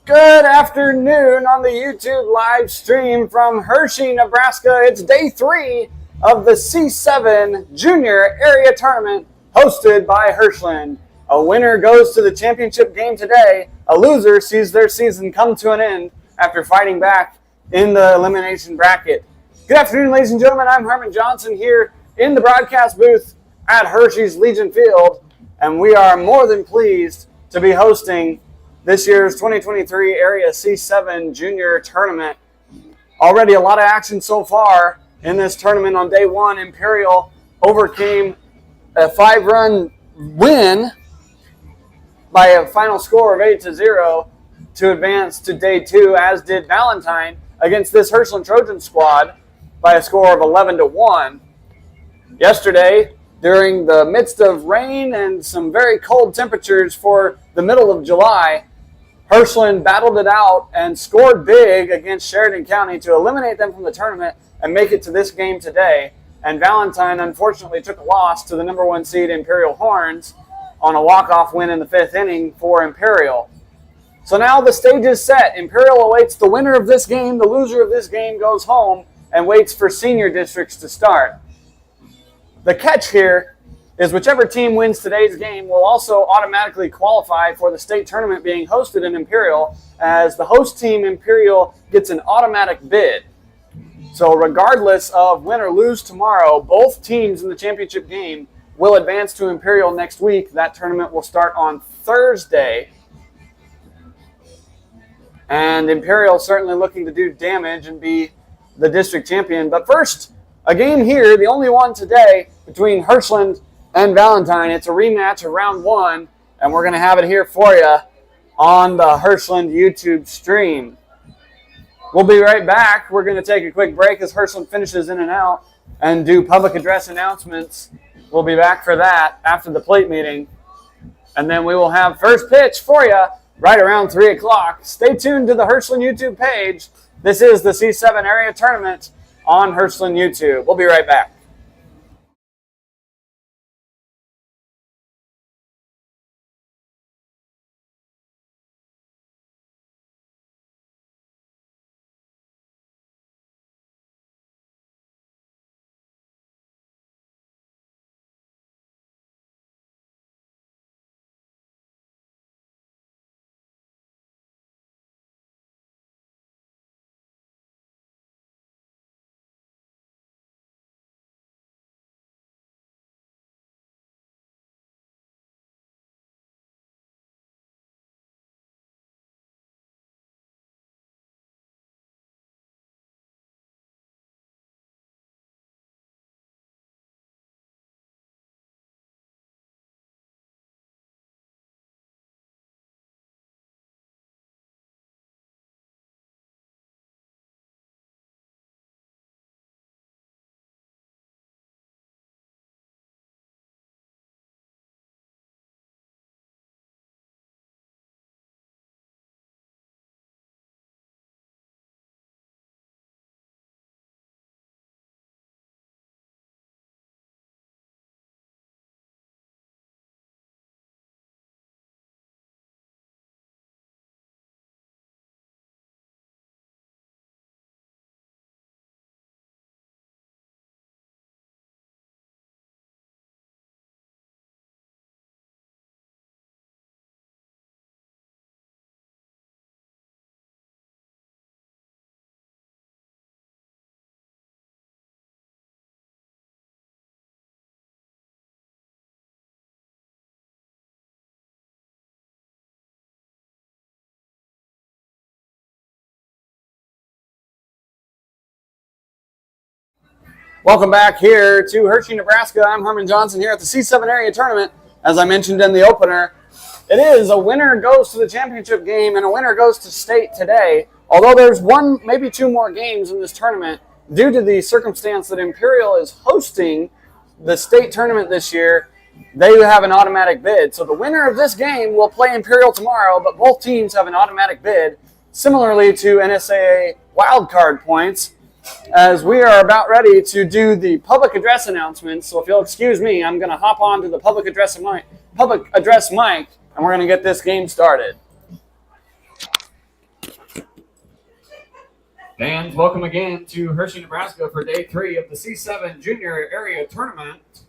Good afternoon on the YouTube live stream from Hershey, Nebraska. It's day 3 of the C-7 Junior Area Tournament hosted by Hershland. A winner goes to the championship game today. A loser sees their season come to an end after fighting back in the elimination bracket. Good afternoon, ladies and gentlemen. I'm Herman Johnson here in the broadcast booth at Hershey's Legion Field, and we are more than pleased to be hosting this year's 2023 Area C-7 Junior Tournament. Already a lot of action so far in this tournament. On day 1, Imperial overcame a 5-run win by a final score of 8-0 to advance to day 2, as did Valentine against this Hershland Trojan squad by a score of 11-1. Yesterday, during the midst of rain and some very cold temperatures for the middle of July, Hershland battled it out and scored big against Sheridan County to eliminate them from the tournament and make it to this game today. And Valentine unfortunately took a loss to the number 1 seed Imperial Horns on a walk-off win in the 5th inning for Imperial. So now the stage is set. Imperial awaits the winner of this game. The loser of this game goes home and waits for senior districts to start. The catch here is whichever team wins today's game will also automatically qualify for the state tournament being hosted in Imperial, as the host team, Imperial, gets an automatic bid. So regardless of win or lose tomorrow, both teams in the championship game will advance to Imperial next week. That tournament will start on Thursday. And Imperial certainly looking to do damage and be the district champion. But first, a game here, the only one today, between Hershland and Valentine. It's a rematch of round 1, and we're going to have it here for you on the Hershland YouTube stream. We'll be right back. We're going to take a quick break as Hershland finishes in and out and do public address announcements. We'll be back for that after the plate meeting. And then we will have first pitch for you right around 3 o'clock. Stay tuned to the Hershland YouTube page. This is the C-7 Area Tournament on Hershland YouTube. We'll be right back. Welcome back here to Hershey, Nebraska. I'm Herman Johnson here at the C-7 Area Tournament. As I mentioned in the opener, it is a winner goes to the championship game and a winner goes to state today. Although there's one, maybe 2 more games in this tournament, due to the circumstance that Imperial is hosting the state tournament this year, they have an automatic bid. So the winner of this game will play Imperial tomorrow, but both teams have an automatic bid, similarly to NSAA wildcard points. As we are about ready to do the public address announcements, so if you'll excuse me, I'm going to hop on to the public address mic, and we're going to get this game started. Fans, welcome again to Hershey, Nebraska for day 3 of the C-7 Junior Area Tournament,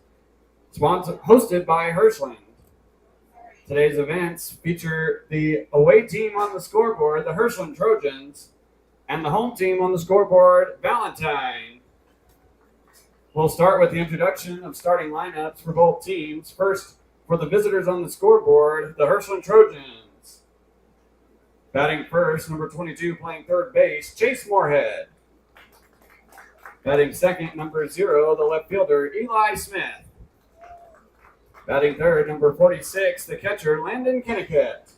hosted by Hershland. Today's events feature the away team on the scoreboard, the Hershland Trojans, and the home team on the scoreboard, Valentine. We'll start with the introduction of starting lineups for both teams. First, for the visitors on the scoreboard, the Hershland Trojans. Batting first, number 22, playing third base, Chase Moorhead. Batting second, number 0, the left fielder, Eli Smith. Batting third, number 46, the catcher, Landon Kenneckett.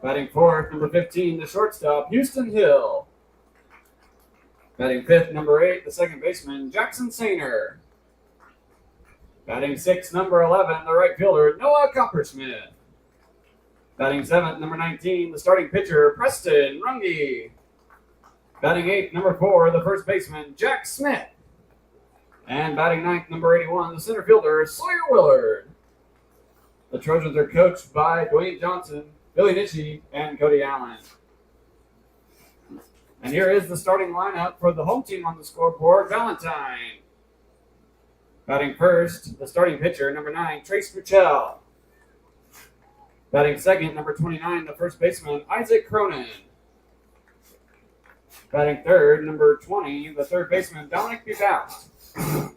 Batting fourth, number 15, the shortstop, Houston Hill. Batting fifth, number 8, the second baseman, Jackson Sainer. Batting sixth, number 11, the right fielder, Noah Coppersmith. Batting seventh, number 19, the starting pitcher, Preston Runge. Batting eighth, number 4, the first baseman, Jack Smith. And batting ninth, number 81, the center fielder, Sawyer Willard. The Trojans are coached by Dwayne Johnson, Billy Nitchie, and Cody Allen. And here is the starting lineup for the home team on the scoreboard, Valentine. Batting first, the starting pitcher, number 9, Trace Buchel. Batting second, number 29, the first baseman, Isaac Cronin. Batting third, number 20, the third baseman, Dominic Bubout.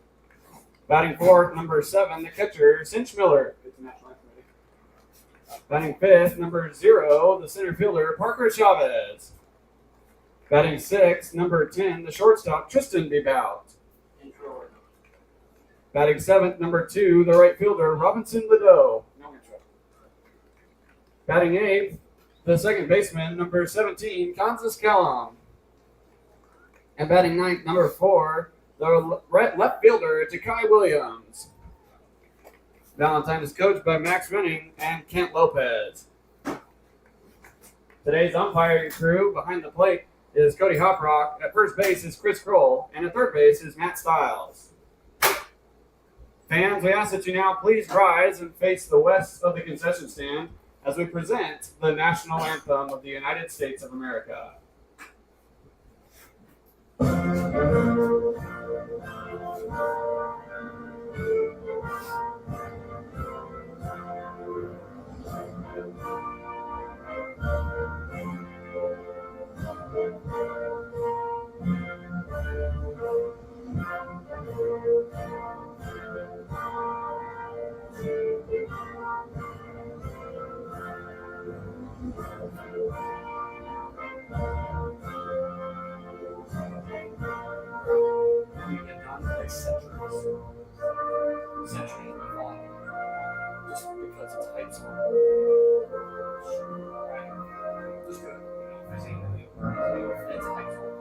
Batting fourth, number 7, the catcher, Cinch Miller. Batting fifth, number 0, the center fielder, Parker Chavez. Batting sixth, number 10, the shortstop, Tristan Bubout. Batting seventh, number 2, the right fielder, Robinson Ledoux. Batting eighth, the second baseman, number 17, Kansas Callum. And batting ninth, number 4, the left fielder, Jakai Williams. Valentine is coached by Max Renning and Kent Lopez. Today's umpiring crew behind the plate is Cody Hoprock. At first base is Chris Kroll, and at third base is Matt Stiles. Fans, we ask that you now please rise and face the west of the concession stand as we present the national anthem of the United States of America. Centuries long, just because it's height zone. Right? Just good. It's height zone.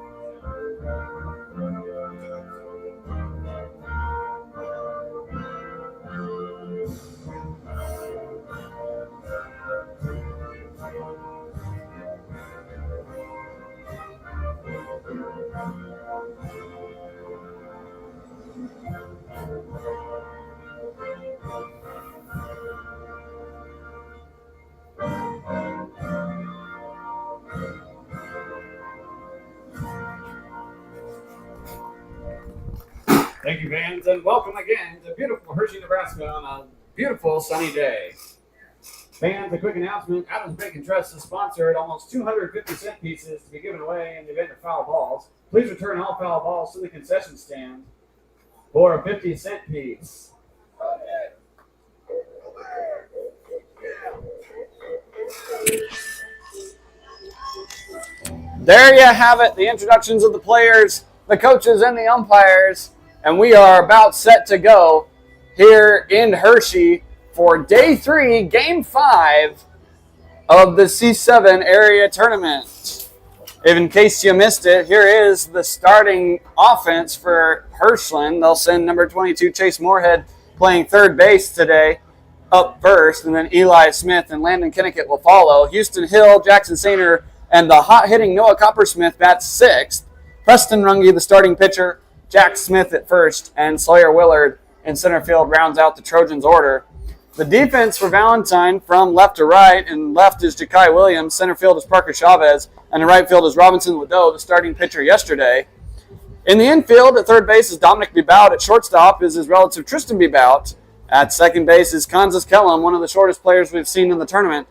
Thank you, fans, and welcome again to beautiful Hershey, Nebraska on a beautiful sunny day. Fans, a quick announcement. Adams Bacon Trust has sponsored almost 250 cent pieces to be given away in the event of foul balls. Please return all foul balls to the concession stand for a 50-cent piece. There you have it, the introductions of the players, the coaches, and the umpires. And we are about set to go here in Hershey for Day 3, Game 5 of the C-7 Area Tournament. In case you missed it, here is the starting offense for Hershland. They'll send number 22, Chase Moorhead, playing third base today, up first. And then Eli Smith and Landon Kenneckett will follow. Houston Hill, Jackson Sainer, and the hot-hitting Noah Coppersmith bats sixth. Preston Runge, the starting pitcher. Jack Smith at first, and Sawyer Willard in center field rounds out the Trojans' order. The defense for Valentine from left to right, and left is Ja'Kai Williams, center field is Parker Chavez, and the right field is Robinson Ledoux, the starting pitcher yesterday. In the infield, at third base is Dominic Bebout. At shortstop is his relative Tristan Bebout. At second base is Kansas Kellum, one of the shortest players we've seen in the tournament.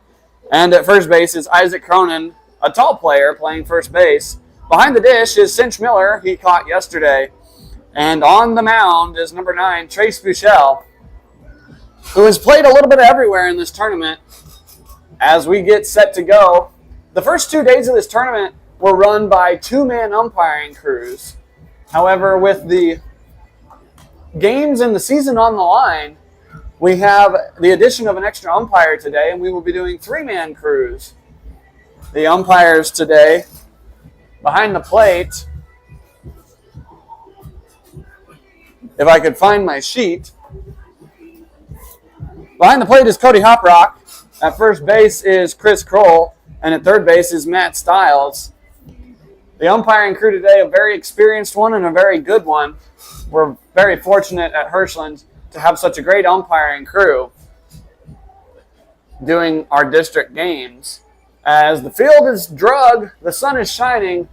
And at first base is Isaac Cronin, a tall player playing first base. Behind the dish is Cinch Miller, he caught yesterday. And on the mound is number 9, Trace Buechele, who has played a little bit everywhere in this tournament. As we get set to go, the first 2 days of this tournament were run by 2-man umpiring crews. However, with the games and the season on the line, we have the addition of an extra umpire today, and we will be doing 3-man crews. The umpires today, behind the plate, if I could find my sheet, behind the plate is Cody Hoprock. At first base is Chris Kroll, and at third base is Matt Stiles. The umpiring crew today, a very experienced one and a very good one. We're very fortunate at Hershland to have such a great umpiring crew doing our district games. As the field is drug, the sun is shining,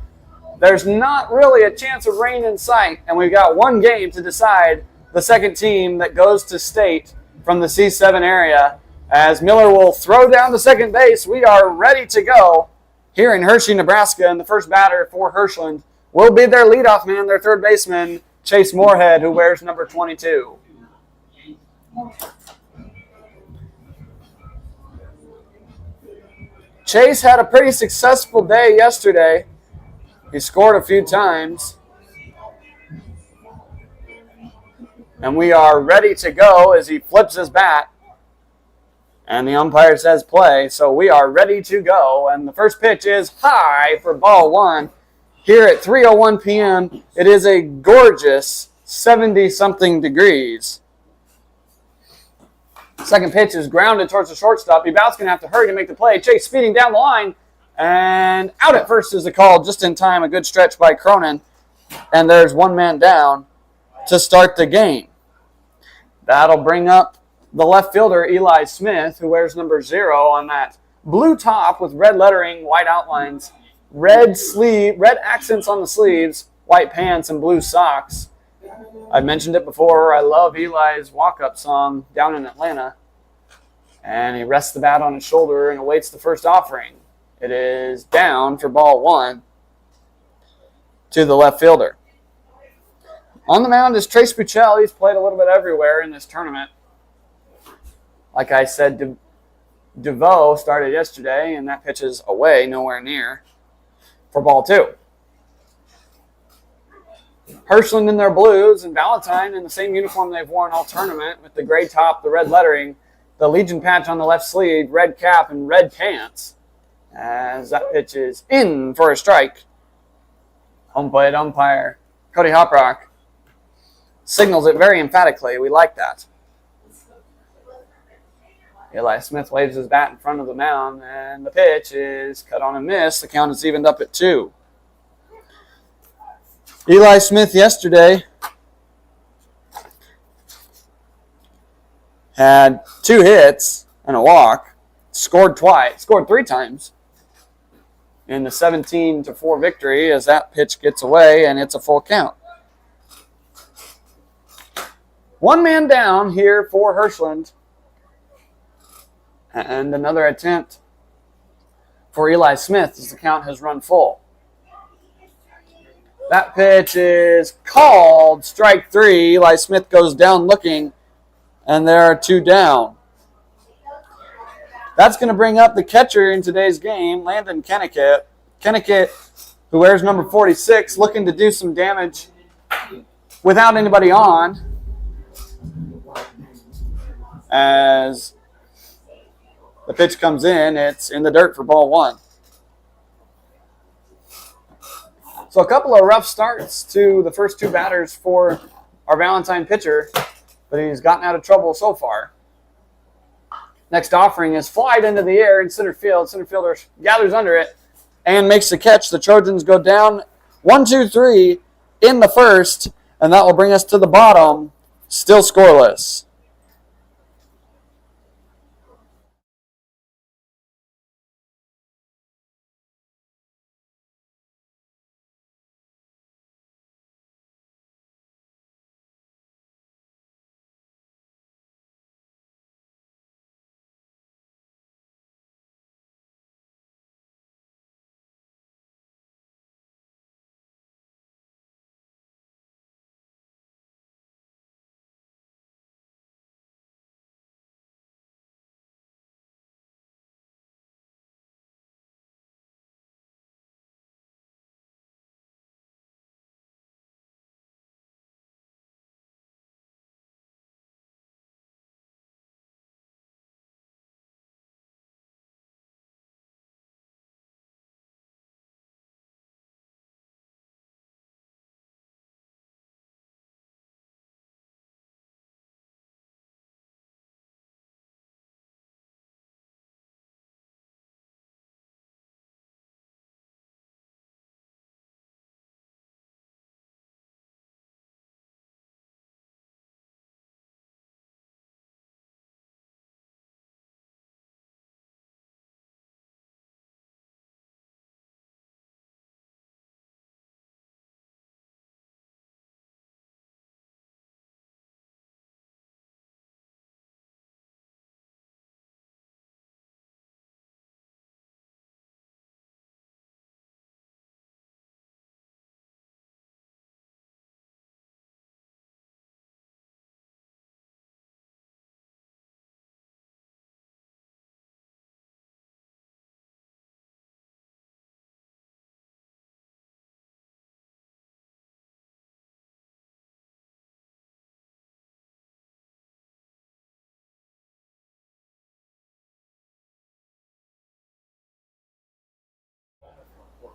there's not really a chance of rain in sight, and we've got one game to decide the second team that goes to state from the C-7 area. As Miller will throw down the second base, we are ready to go here in Hershey, Nebraska, and the first batter for Hershland will be their leadoff man, their third baseman, Chase Moorhead, who wears number 22. Chase had a pretty successful day yesterday. He scored a few times. And we are ready to go as he flips his bat. And the umpire says play, so we are ready to go. And the first pitch is high for ball 1. Here at 3:01 p.m., it is a gorgeous 70-something degrees. Second pitch is grounded towards the shortstop. Bebout's going to have to hurry to make the play. Chase speeding down the line. And out at first is the call just in time. A good stretch by Cronin. And there's one man down to start the game. That'll bring up the left fielder, Eli Smith, who wears number 0 on that blue top with red lettering, white outlines, red accents on the sleeves, white pants, and blue socks. I've mentioned it before. I love Eli's walk-up song down in Atlanta. And he rests the bat on his shoulder and awaits the first offering. It is down for ball 1 to the left fielder. On the mound is Trace Buechele. He's played a little bit everywhere in this tournament. Like I said, DeVoe started yesterday, and that pitch is away, nowhere near, for ball 2. Hershland in their blues and Valentine in the same uniform they've worn all tournament with the gray top, the red lettering, the Legion patch on the left sleeve, red cap, and red pants. As that pitch is in for a strike. Home plate umpire Cody Hoprock signals it very emphatically. We like that. Eli Smith waves his bat in front of the mound, and the pitch is cut on a miss. The count is evened up at 2. Eli Smith yesterday had 2 hits and a walk, scored 3 times in the 17-4 victory as that pitch gets away, and it's a full count. One man down here for Hershland. And another attempt for Eli Smith as the count has run full. That pitch is called strike 3. Eli Smith goes down looking, and there are 2 down. That's going to bring up the catcher in today's game, Landon Kennickett. Kennickett, who wears number 46, looking to do some damage without anybody on. As the pitch comes in, it's in the dirt for ball 1. So a couple of rough starts to the first 2 batters for our Valentine pitcher, but he's gotten out of trouble so far. Next offering is flied into the air in center field. Center fielder gathers under it and makes the catch. The Trojans go down 1-2-3 in the first, and that will bring us to the bottom, still scoreless.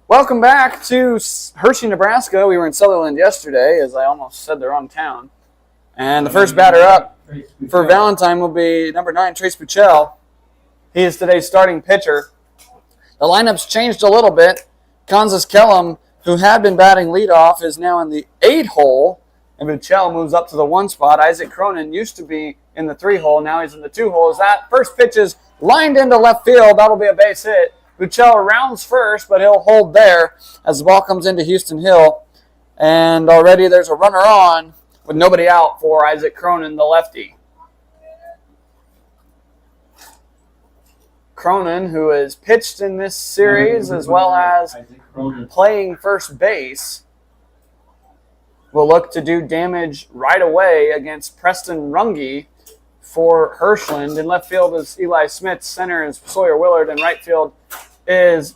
Welcome back to Hershey, Nebraska. We were in Sutherland yesterday, as I almost said the wrong town. And the first batter up for Valentine will be number 9, Trace Buchel. He is today's starting pitcher. The lineup's changed a little bit. Kansas Kellum, who had been batting leadoff, is now in the 8 hole, and Buchel moves up to the 1 spot. Isaac Cronin used to be in the 3 hole. Now he's in the 2 hole. As that first pitch is lined into left field, that'll be a base hit. Buchel rounds first, but he'll hold there as the ball comes into Houston Hill. And already there's a runner on with nobody out for Isaac Cronin, the lefty. Cronin, who has pitched in this series as well as playing first base, will look to do damage right away against Preston Runge for Hershland. In left field is Eli Smith, center is Sawyer Willard, and right field is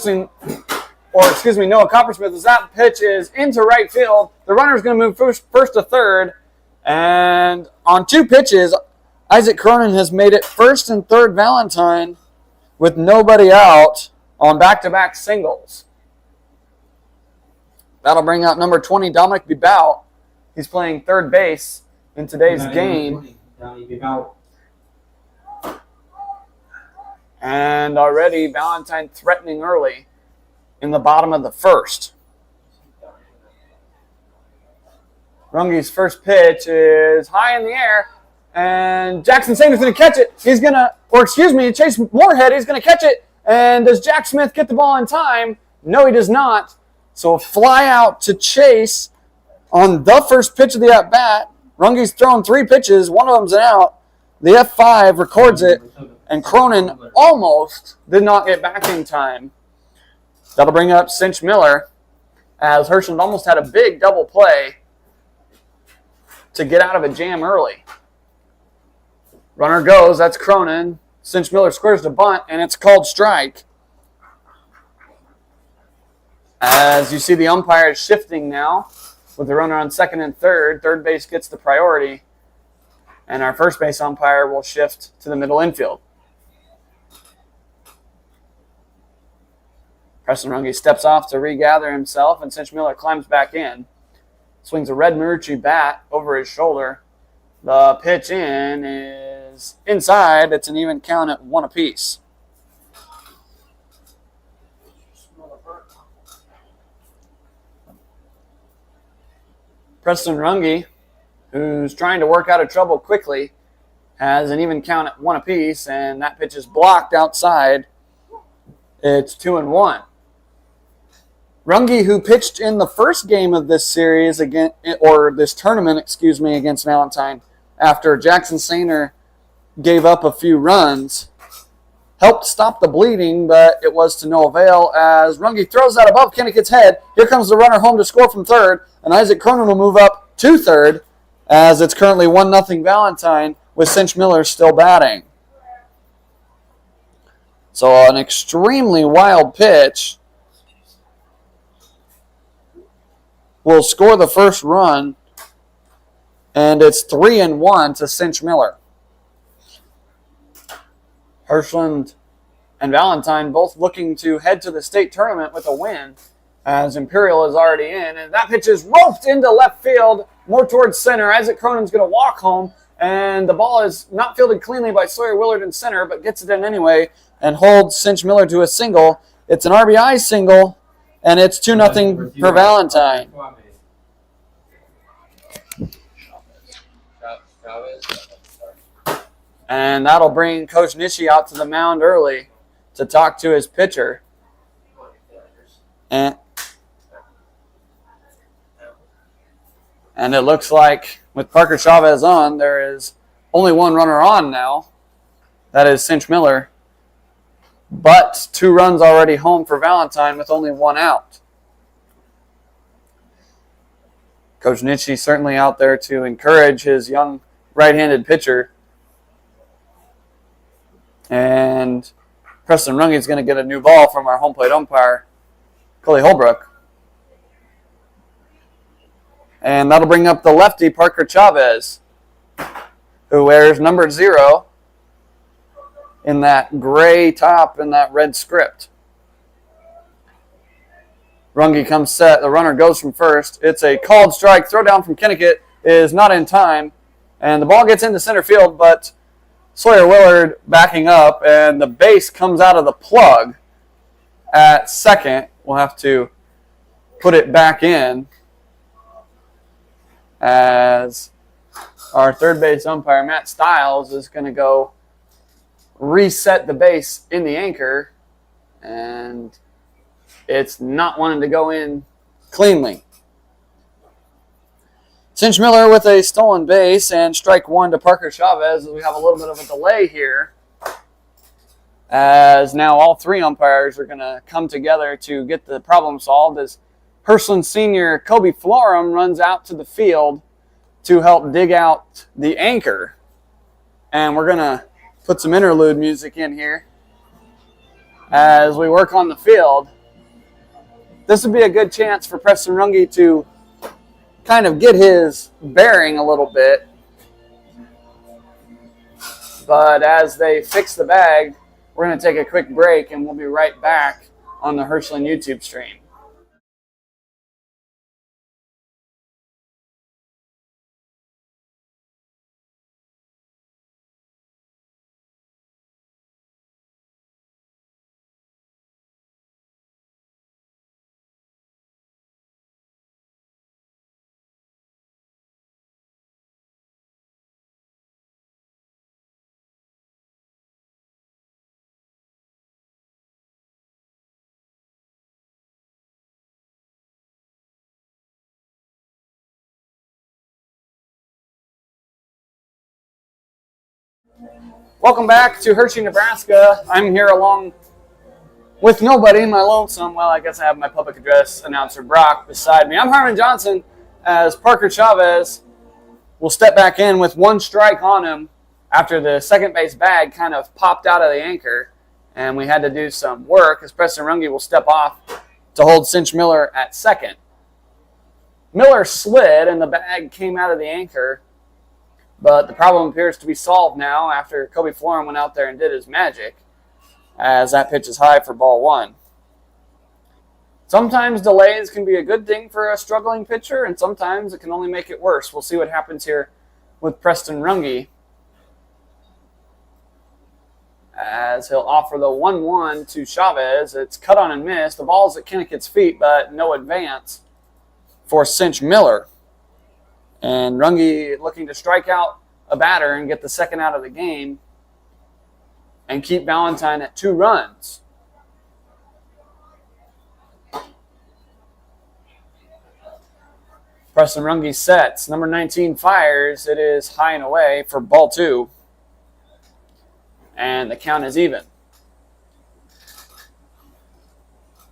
Noah Coppersmith. As that pitch is into right field, the runner is going to move first to third, and on 2 pitches, Isaac Cronin has made it first and third Valentine with nobody out on back-to-back singles. That'll bring out number 20, Dominic Bibout. He's playing third base in today's game. And already Valentine threatening early in the bottom of the first. Runge's first pitch is high in the air, and Jackson Sanders going to catch it. Chase Moorhead, he's going to catch it. And does Jack Smith get the ball in time? No, he does not. So a fly out to Chase on the first pitch of the at-bat. Runge's thrown 3 pitches. One of them's an out. The F5 records it, and Cronin almost did not get back in time. That'll bring up Cinch Miller, as Hershland almost had a big double play to get out of a jam early. Runner goes, that's Cronin. Cinch Miller squares the bunt, and it's called strike. As you see, the umpire is shifting now with the runner on second and third. Third base gets the priority, and our first base umpire will shift to the middle infield. Preston Runge steps off to regather himself, and Cinch Miller climbs back in. Swings a red Marucci bat over his shoulder. The pitch in is inside. It's an even count at 1 apiece. Preston Runge, who's trying to work out of trouble quickly, has an even count at 1 apiece, and that pitch is blocked outside. It's 2-1. Runge, who pitched in the first game of this series this tournament, against Valentine, after Jackson Sainer gave up a few runs, helped stop the bleeding, but it was to no avail as Runge throws that above Kennekett's head. Here comes the runner home to score from third, and Isaac Cronin will move up to third as it's currently 1-0 Valentine with Cinch Miller still batting. So an extremely wild pitch will score the first run, and it's 3-1 to Cinch Miller. Hershland and Valentine both looking to head to the state tournament with a win, as Imperial is already in. And that pitch is roped into left field, more towards center. Isaac Cronin's going to walk home, and the ball is not fielded cleanly by Sawyer Willard in center, but gets it in anyway and holds Cinch Miller to a single. It's an RBI single, and it's 2-0 for Valentine. And that'll bring Coach Nishi out to the mound early to talk to his pitcher. And it looks like with Parker Chavez on, there is only 1 runner on now. That is Cinch Miller. But 2 runs already home for Valentine with only 1 out. Coach Nishi certainly out there to encourage his young right-handed pitcher. And Preston Runge is going to get a new ball from our home plate umpire, Coley Holbrook. And that'll bring up the lefty, Parker Chavez, who wears number 0 in that gray top and that red script. Runge comes set. The runner goes from first. It's a called strike. Throw down from Kenneckett is not in time. And the ball gets into center field, but Sawyer Willard backing up, and the base comes out of the plug at second. We'll have to put it back in as our third base umpire, Matt Stiles, is going to go reset the base in the anchor, and it's not wanting to go in cleanly. Cinch Miller with a stolen base and strike one to Parker Chavez. We have a little bit of a delay here, as now all three umpires are going to come together to get the problem solved, as Hershland senior Kobe Florum runs out to the field to help dig out the anchor. And we're going to put some interlude music in here as we work on the field. This would be a good chance for Preston Runge to kind of get his bearing a little bit. But as they fix the bag, we're going to take a quick break, and we'll be right back on the Hershland YouTube stream. Welcome back to Hershey, Nebraska. I'm here along with nobody, my lonesome. Well, I guess I have my public address announcer, Brock, beside me. I'm Harmon Johnson, as Parker Chavez will step back in with one strike on him after the second base bag kind of popped out of the anchor, and we had to do some work, as Preston Runge will step off to hold Cinch Miller at second. Miller slid, and the bag came out of the anchor, but the problem appears to be solved now after Kobe Florum went out there and did his magic, as that pitch is high for ball one. Sometimes delays can be a good thing for a struggling pitcher, and sometimes it can only make it worse. We'll see what happens here with Preston Runge, as he'll offer the 1-1 to Chavez. It's cut on and missed. The ball's at Kennecket's feet, but no advance for Cinch Miller. And Runge looking to strike out a batter and get the second out of the game and keep Valentine at 2 runs. Preston Runge sets. Number 19 fires. It is high and away for ball 2. And the count is even.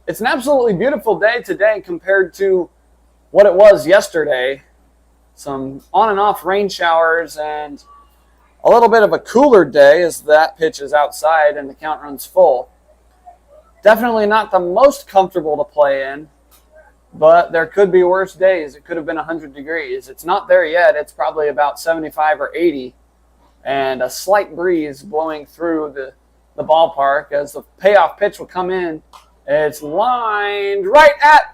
It's an absolutely beautiful day today compared to what it was yesterday. Some on and off rain showers and a little bit of a cooler day as that pitch is outside and the count runs full. Definitely not the most comfortable to play in, but there could be worse days. It could have been 100 degrees. It's not there yet. It's probably about 75 or 80, and a slight breeze blowing through the ballpark as the payoff pitch will come in. It's lined right at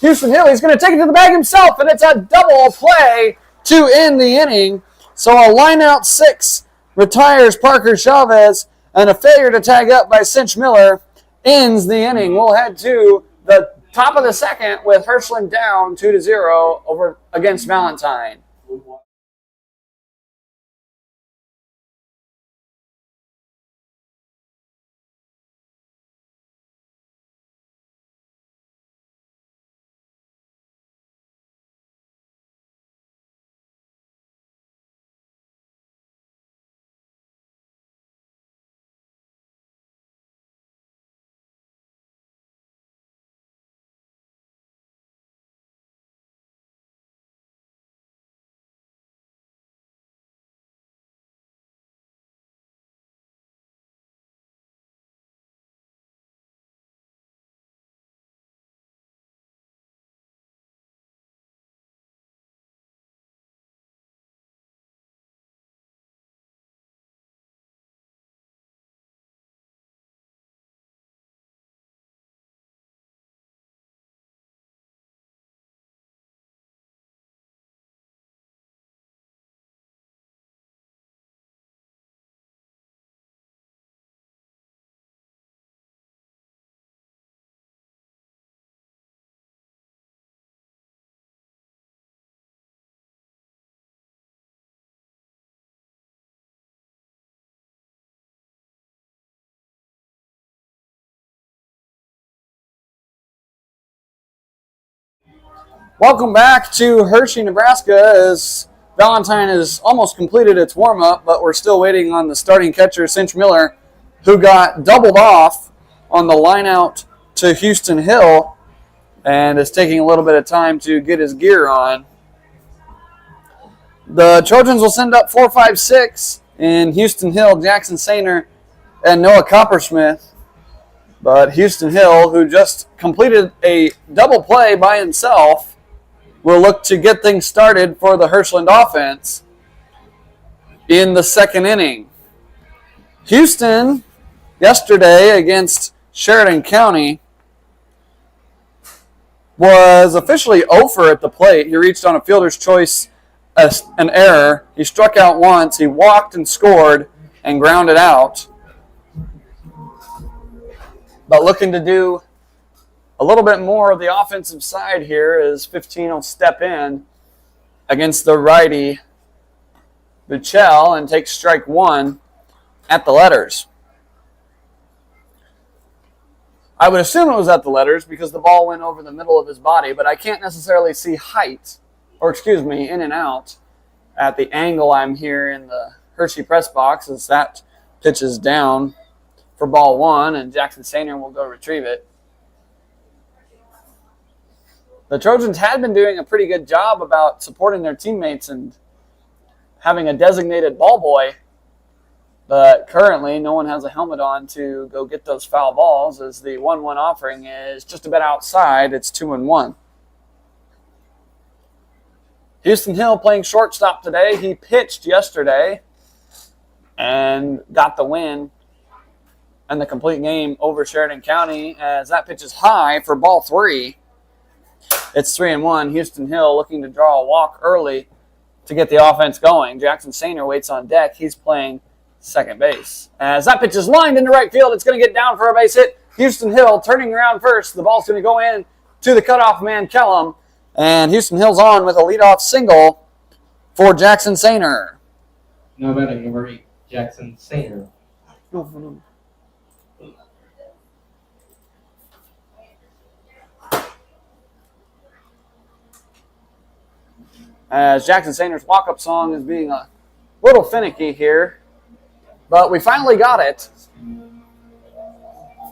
Houston Hill. He's going to take it to the bag himself, and it's a double play to end the inning. So a line-out 6 retires Parker Chavez, and a failure to tag up by Cinch Miller ends the inning. We'll head to the top of the second with Hershland down 2-0 over against Valentine. Welcome back to Hershey, Nebraska, as Valentine has almost completed its warm-up, but we're still waiting on the starting catcher, Cinch Miller, who got doubled off on the line out to Houston Hill and is taking a little bit of time to get his gear on. The Trojans will send up 4, 5, 6 in Houston Hill, Jackson Sainer, and Noah Coppersmith. But Houston Hill, who just completed a double play by himself, will look to get things started for the Hershland offense in the second inning. Houston, yesterday against Sheridan County, was officially 0 at the plate. He reached on a fielder's choice, an error. He struck out once. He walked and scored and grounded out. But looking to do a little bit more of the offensive side here as 15 will step in against the righty Buchel and take strike 1 at the letters. I would assume it was at the letters because the ball went over the middle of his body, but I can't necessarily see height, in and out at the angle I'm here in the Hershey press box as that pitch is down for ball 1, and Jackson Sainer will go retrieve it. The Trojans had been doing a pretty good job about supporting their teammates and having a designated ball boy, but currently no one has a helmet on to go get those foul balls as the 1-1 offering is just a bit outside. It's 2-1. Houston Hill playing shortstop today. He pitched yesterday and got the win and the complete game over Sheridan County as that pitch is high for ball 3. It's 3-1. Houston Hill looking to draw a walk early to get the offense going. Jackson Sainer waits on deck. He's playing second base. As that pitch is lined into right field, it's going to get down for a base hit. Houston Hill turning around first. The ball's going to go in to the cutoff man, Kellum. And Houston Hill's on with a leadoff single for Jackson Sainer. No batting, number 8, Jackson Sainer. As Jackson Sainer's walk-up song is being a little finicky here. But we finally got it.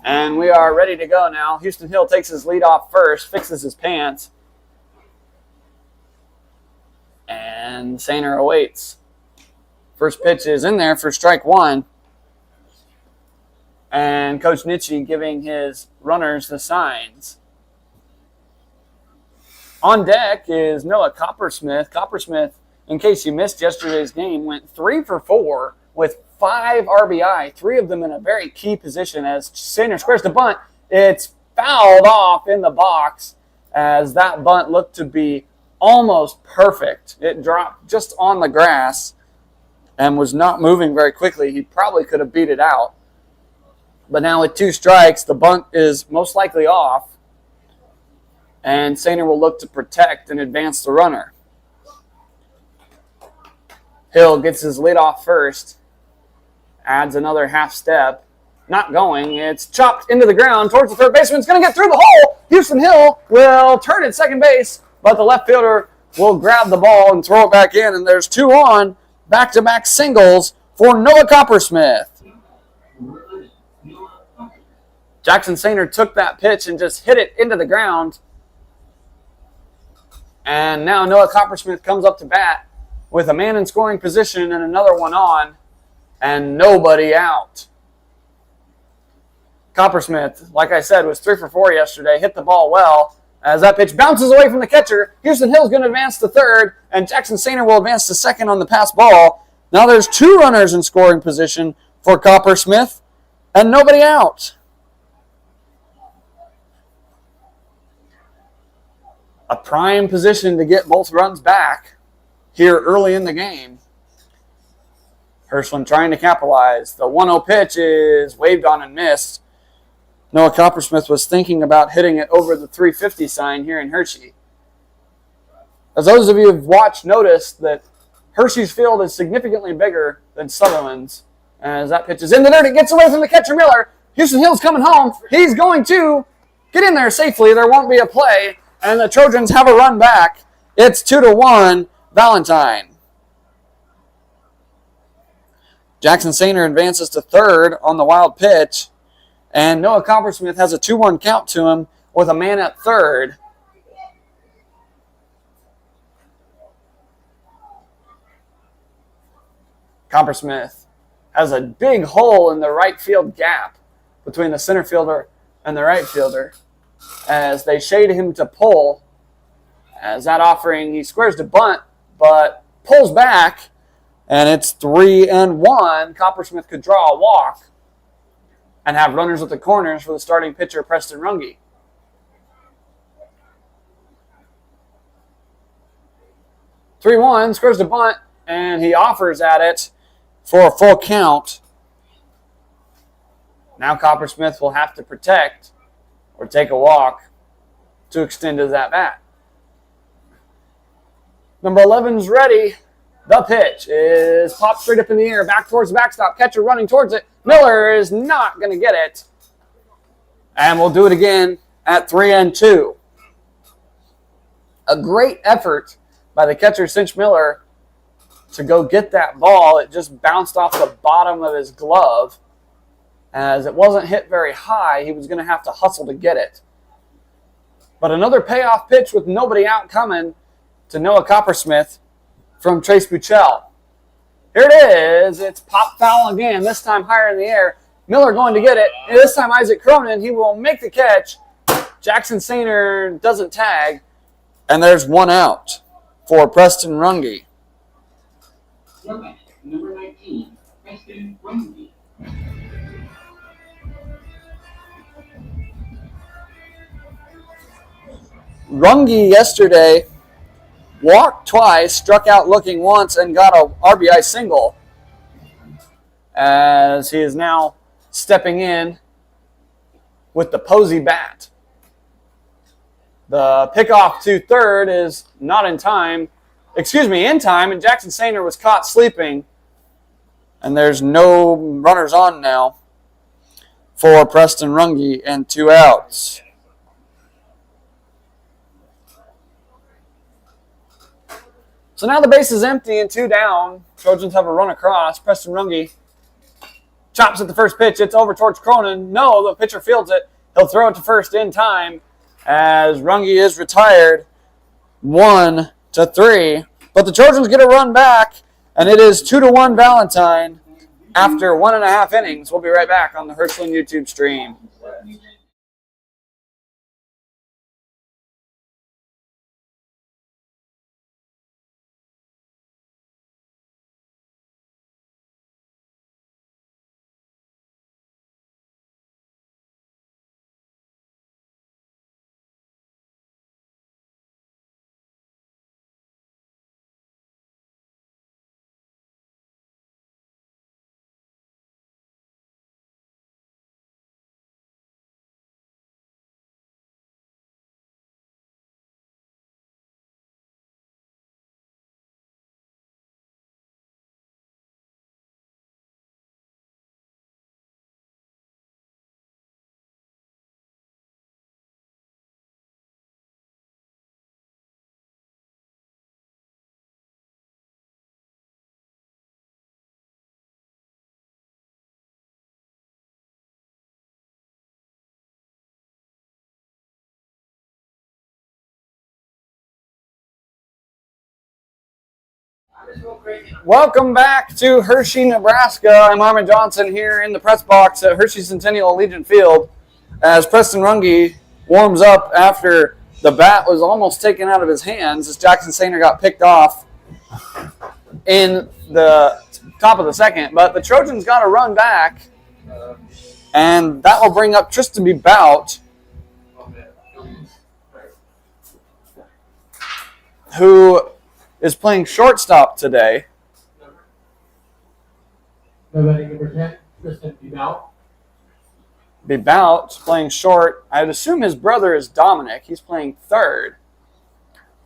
And we are ready to go now. Houston Hill takes his lead off first, fixes his pants. And Sainer awaits. First pitch is in there for strike 1. And Coach Nitschke giving his runners the signs. On deck is Noah Coppersmith. Coppersmith, in case you missed yesterday's game, went 3 for 4 with 5 RBI, 3 of them in a very key position as Sainer squares the bunt. It's fouled off in the box as that bunt looked to be almost perfect. It dropped just on the grass and was not moving very quickly. He probably could have beat it out. But now with 2 strikes, the bunt is most likely off. And Sainer will look to protect and advance the runner. Hill gets his lead off first. Adds another half step. Not going. It's chopped into the ground towards the third baseman. It's going to get through the hole. Houston Hill will turn at second base, but the left fielder will grab the ball and throw it back in. And there's 2 on. Back-to-back singles for Noah Coppersmith. Jackson Sainer took that pitch and just hit it into the ground. And now Noah Coppersmith comes up to bat with a man in scoring position and another one on, and nobody out. Coppersmith, like I said, was 3 for 4 yesterday, hit the ball well. As that pitch bounces away from the catcher, Houston Hill's going to advance to third, and Jackson Sainer will advance to second on the pass ball. Now there's 2 runners in scoring position for Coppersmith, and nobody out. A prime position to get both runs back here early in the game. Hershland trying to capitalize. The 1-0 pitch is waved on and missed. Noah Coppersmith was thinking about hitting it over the 350 sign here in Hershey. As those of you who have watched noticed that Hershey's field is significantly bigger than Sutherland's. As that pitch is in the dirt, it gets away from the catcher Miller. Houston Hill's coming home. He's going to get in there safely. There won't be a play And the Trojans have a run back. It's 2-1 Valentine. Jackson Sainer advances to third on the wild pitch. And Noah Coppersmith has a 2-1 count to him with a man at third. Coppersmith has a big hole in the right field gap between the center fielder and the right fielder as they shade him to pull. As that offering, he squares to bunt, but pulls back, and it's 3-1. Coppersmith could draw a walk and have runners at the corners for the starting pitcher, Preston Runge. Squares to bunt, and he offers at it for a full count. Now Coppersmith will have to protect or take a walk to extend his at-bat. Number 11's ready. The pitch is popped straight up in the air, back towards the backstop. Catcher running towards it. Miller is not going to get it. And we'll do it again at 3-2. A great effort by the catcher, Cinch Miller, to go get that ball. It just bounced off the bottom of his glove. As it wasn't hit very high, he was going to have to hustle to get it. But another payoff pitch with nobody out coming to Noah Coppersmith from Trace Buchel. Here it is. It's pop foul again, this time higher in the air. Miller going to get it. And this time Isaac Cronin, he will make the catch. Jackson Sainer doesn't tag. And there's one out for Preston Runge. Number 19, Preston Runge. Runge yesterday walked twice, struck out looking once, and got a RBI single as he is now stepping in with the Posey bat. The pickoff to third is not in time. In time, and Jackson Sainer was caught sleeping. And there's no runners on now for Preston Runge and 2 outs. So now the base is empty and 2 down. Trojans have a run across. Preston Runge chops at the first pitch. It's over towards Cronin. No, the pitcher fields it. He'll throw it to first in time as Runge is retired 1-3. But the Trojans get a run back, and it is 2-1 Valentine after 1.5 innings. We'll be right back on the Hershland YouTube stream. Welcome back to Hershey, Nebraska. I'm Armin Johnson here in the press box at Hershey Centennial Allegiant Field as Preston Runge warms up after the bat was almost taken out of his hands as Jackson Sainer got picked off in the top of the second. But the Trojans got a run back, and that will bring up Tristan Bout, who is playing shortstop today. Number 10, Tristan Bout. Bout playing short. I'd assume his brother is Dominic. He's playing third.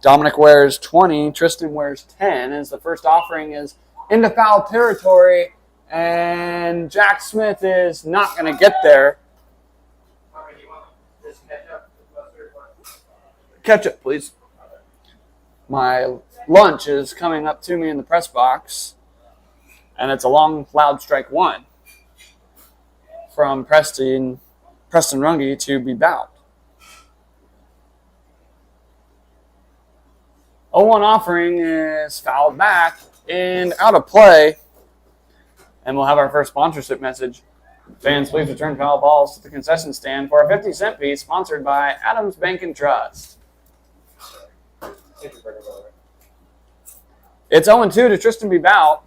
Dominic wears 20. Tristan wears 10. As the first offering is into foul territory, and Jack Smith is not going to get there. Ketchup, please. My lunch is coming up to me in the press box, and it's a long, loud strike one from Preston Runge to be bout. 0-1 offering is fouled back and out of play, and we'll have our first sponsorship message. Fans, please return foul balls to the concession stand for a 50-cent piece sponsored by Adams Bank and Trust. It's 0-2 to Tristan B. Bout.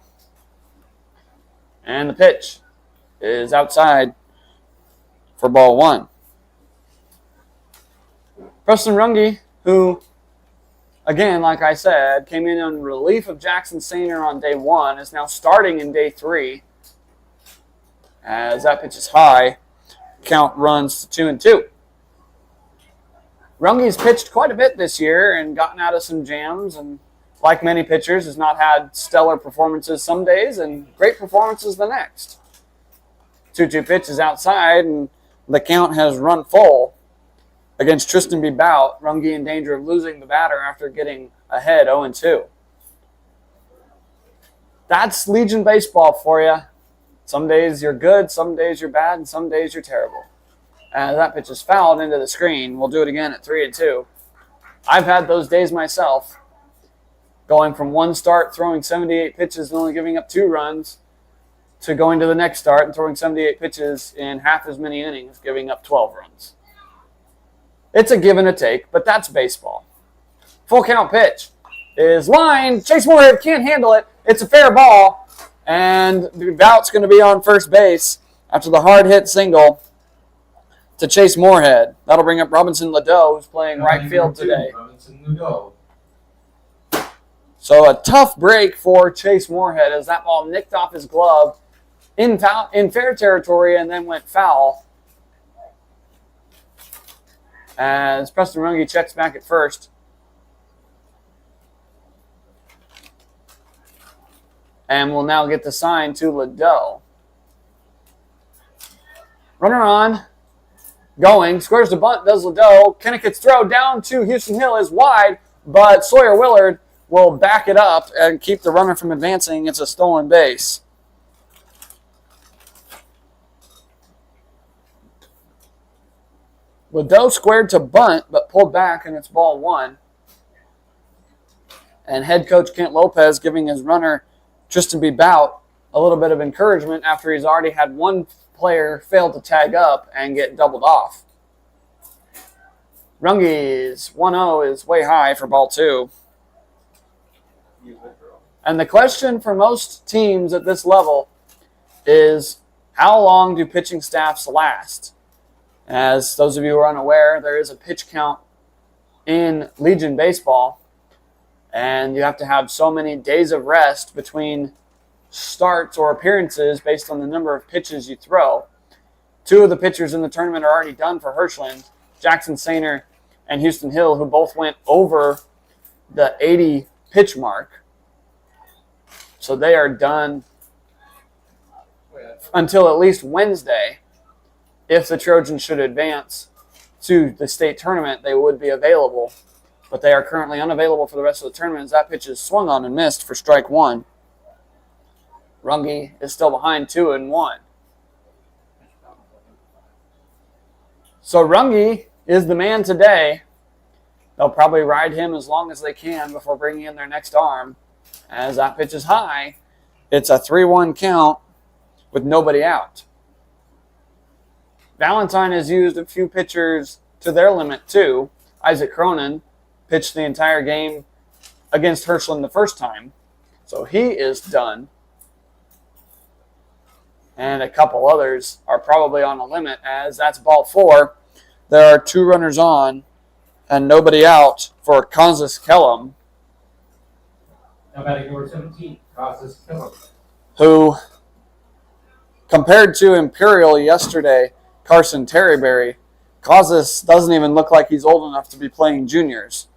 And the pitch is outside for ball one. Preston Runge, who, again, like I said, came in relief of Jackson Sainer on day one, is now starting in day three. As that pitch is high, count runs to 2-2. Runge's pitched quite a bit this year and gotten out of some jams, and like many pitchers, has not had stellar performances some days and great performances the next. 2-2 pitch is outside, and the count has run full against Tristan B. Bout. Runge in danger of losing the batter after getting ahead 0-2. That's Legion baseball for you. Some days you're good, some days you're bad, and some days you're terrible. As that pitch is fouled into the screen. We'll do it again at 3-2. I've had those days myself, going from one start throwing 78 pitches and only giving up 2 runs to going to the next start and throwing 78 pitches in half as many innings, giving up 12 runs. It's a give and a take, but that's baseball. Full count pitch is lined. Chase Moorhead can't handle it. It's a fair ball. And Bout's going to be on first base after the hard hit single to Chase Moorhead. That'll bring up Robinson Ledoux, who's playing right field today. Robinson Ledoux. So a tough break for Chase Moorhead as that ball nicked off his glove in fair territory and then went foul. As Preston Runge checks back at first. And we'll now get the sign to Ledoux. Runner on. Going. Squares the bunt. Does Ledoux. Kennekett's throw down to Houston Hill is wide. But Sawyer Willard will back it up and keep the runner from advancing. It's a stolen base. Ledoux squared to bunt, but pulled back, and it's ball one. And head coach Kent Lopez giving his runner Tristan B. Bout a little bit of encouragement after he's already had one player fail to tag up and get doubled off. Runge's 1-0 is way high for ball two. And the question for most teams at this level is, how long do pitching staffs last? As those of you who are unaware, there is a pitch count in Legion baseball, and you have to have so many days of rest between starts or appearances based on the number of pitches you throw. 2 of the pitchers in the tournament are already done for Hershland, Jackson Sainer and Houston Hill, who both went over the 80 pitch mark. So they are done until at least Wednesday. If the Trojans should advance to the state tournament, they would be available. But they are currently unavailable for the rest of the tournament as that pitch is swung on and missed for strike one. Runge is still behind 2-1. So Runge is the man today. They'll probably ride him as long as they can before bringing in their next arm. As that pitch is high, it's a 3-1 count with nobody out. Valentine has used a few pitchers to their limit too. Isaac Cronin pitched the entire game against Hershland the first time, so he is done. And a couple others are probably on a limit, as that's ball 4. There are 2 runners on and nobody out for Kansas Kellum, Now batting number 17, Kansas Kellum, who, compared to Imperial yesterday, Carson Terryberry, Kansas doesn't even look like he's old enough to be playing juniors.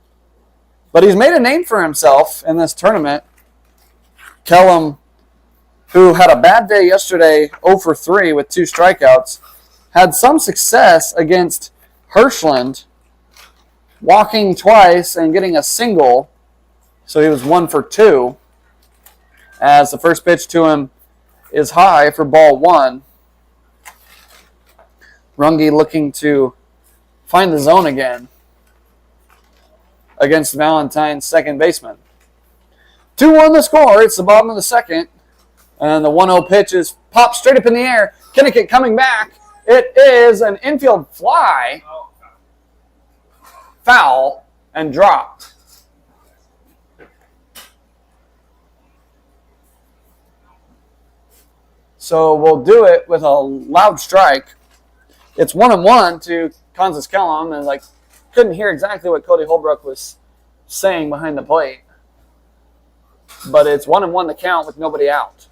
But he's made a name for himself in this tournament. Kellum, who had a bad day yesterday, 0 for 3 with 2 strikeouts, had some success against Hershland walking twice and getting a single. So he was 1 for 2. As the first pitch to him is high for ball 1. Runge looking to find the zone again against Valentine's second baseman. 2-1 the score. It's the bottom of the second. And the 1-0 pitch is popped straight up in the air. Kinnickett coming back. It is an infield fly. Foul and dropped. So we'll do it with a loud strike. It's 1-1 to Kansas Kellum, and I couldn't hear exactly what Cody Holbrook was saying behind the plate. But it's 1-1 to count with nobody out.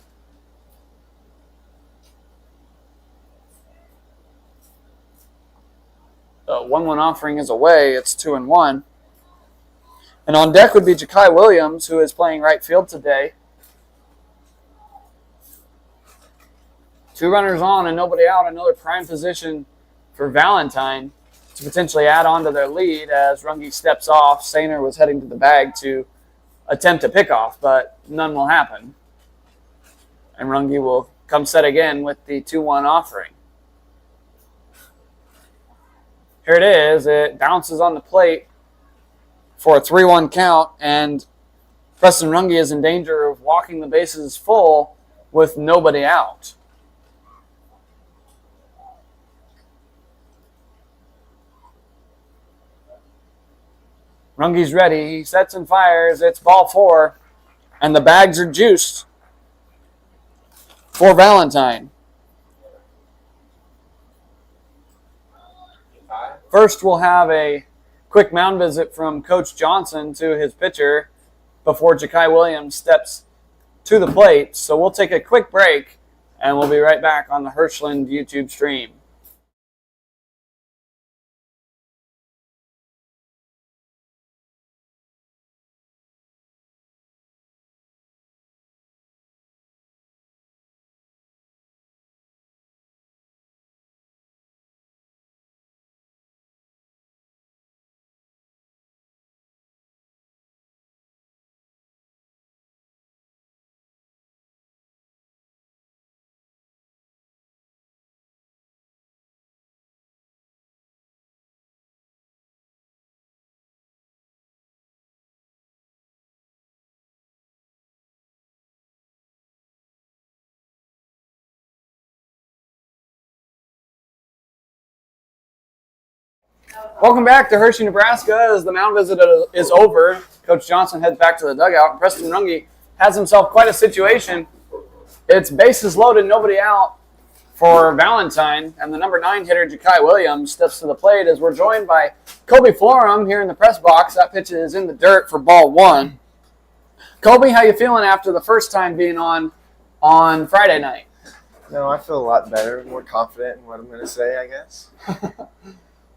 The 1-1 offering is away. It's 2-1. And on deck would be Ja'Kai Williams, who is playing right field today. 2 runners on and nobody out. Another prime position for Valentine to potentially add on to their lead as Runge steps off. Sainer was heading to the bag to attempt a pickoff, but none will happen. And Runge will come set again with the 2-1 offering. Here it is. It bounces on the plate for a 3-1 count, and Preston Runge is in danger of walking the bases full with nobody out. Runge's ready. He sets and fires. It's ball 4, and the bags are juiced for Valentine. First, we'll have a quick mound visit from Coach Johnson to his pitcher before Ja'Kai Williams steps to the plate. So we'll take a quick break, and we'll be right back on the Hershland YouTube stream. Welcome back to Hershey, Nebraska. As the mound visit is over, Coach Johnson heads back to the dugout, and Preston Runge has himself quite a situation. It's bases loaded, nobody out for Valentine, and the number 9 hitter, Ja'Kai Williams, steps to the plate as we're joined by Kobe Florum here in the press box. That pitch is in the dirt for ball 1. Kobe, how you feeling after the first time being on Friday night? No, I feel a lot better, more confident in what I'm going to say, I guess.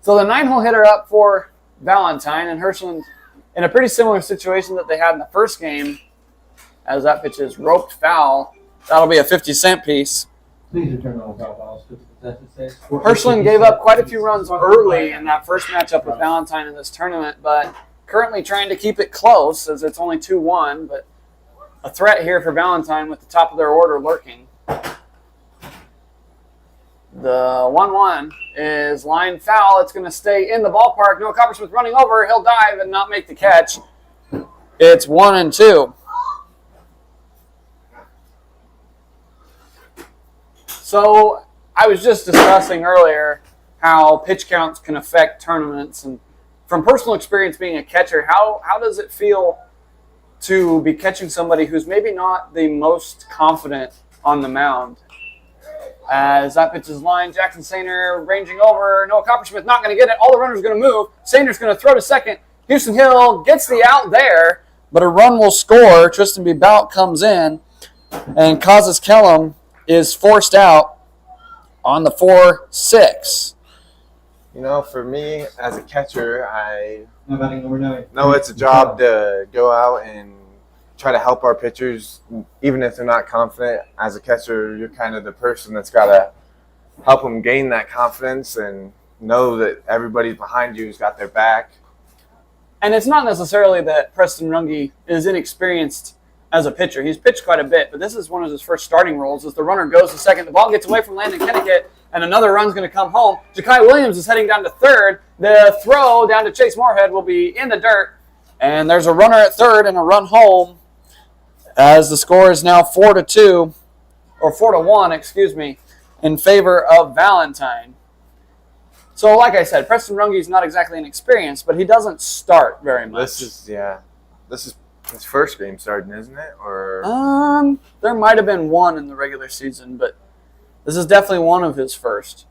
So the 9-hole hitter up for Valentine, and Hershland in a pretty similar situation that they had in the first game, as that pitch is roped foul. That'll be a 50-cent piece. Please return all foul balls to the contested stage. Hershland gave up quite a few runs early in that first matchup with Valentine in this tournament, but currently trying to keep it close as it's only 2-1, but a threat here for Valentine with the top of their order lurking. The 1-1 is line foul. It's going to stay in the ballpark. Noah Coppersmith running over. He'll dive and not make the catch. It's 1-2. So I was just discussing earlier how pitch counts can affect tournaments. And from personal experience being a catcher, how does it feel to be catching somebody who's maybe not the most confident on the mound? As that pitch is lined, Jackson Sainer ranging over. Noah Coppersmith not going to get it. All the runners are going to move. Sainer's going to throw to second. Houston Hill gets the out there, but a run will score. Tristan B. Bout comes in, and Kansas Kellum is forced out on the 4-6. You know, for me, as a catcher, I Number 9. know it's a job to go out and try to help our pitchers, even if they're not confident. As a catcher, you're kind of the person that's got to help them gain that confidence and know that everybody behind you has got their back. And it's not necessarily that Preston Runge is inexperienced as a pitcher. He's pitched quite a bit, but this is one of his first starting roles as the runner goes to second. The ball gets away from Landon Kenneckett, and another run's going to come home. Ja'Kai Williams is heading down to third. The throw down to Chase Moorhead will be in the dirt, and there's a runner at third and a run home as the score is now 4-2, or 4-1, excuse me, in favor of Valentine. So, like I said, Preston Runge is not exactly inexperienced, but he doesn't start very much. This is his first game starting, isn't it? Or there might have been one in the regular season, but this is definitely one of his first.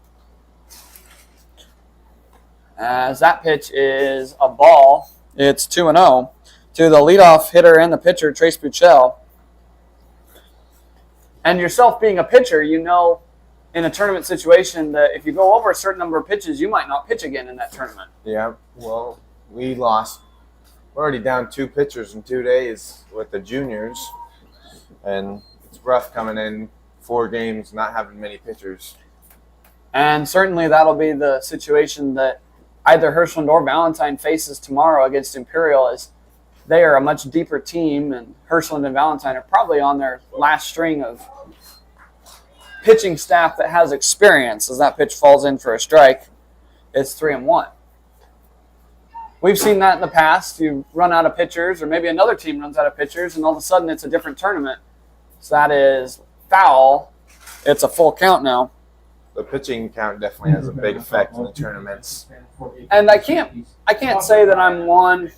As that pitch is a ball, it's 2-0 to the leadoff hitter and the pitcher, Trace Buchel. And yourself being a pitcher, you know in a tournament situation that if you go over a certain number of pitches, you might not pitch again in that tournament. Yeah, well, we lost. We're already down 2 pitchers in 2 days with the juniors, and it's rough coming in 4 games not having many pitchers. And certainly that'll be the situation that either Hershland or Valentine faces tomorrow against Imperial, as they are a much deeper team, and Hershland and Valentine are probably on their last string of pitching staff that has experience. As that pitch falls in for a strike, it's 3-1. We've seen that in the past. You run out of pitchers, or maybe another team runs out of pitchers, and all of a sudden it's a different tournament. So that is foul. It's a full count now. The pitching count definitely has a big effect in the tournaments. And I can't say that I'm one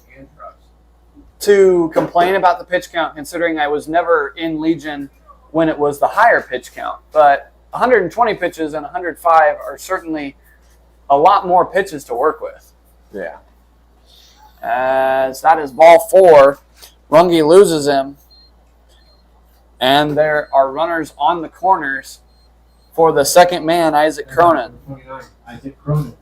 to complain about the pitch count, considering I was never in Legion when it was the higher pitch count. But 120 pitches and 105 are certainly a lot more pitches to work with. Yeah. As that is ball 4. Runge loses him. And there are runners on the corners for the second man, Isaac Cronin. 29, Isaac Cronin.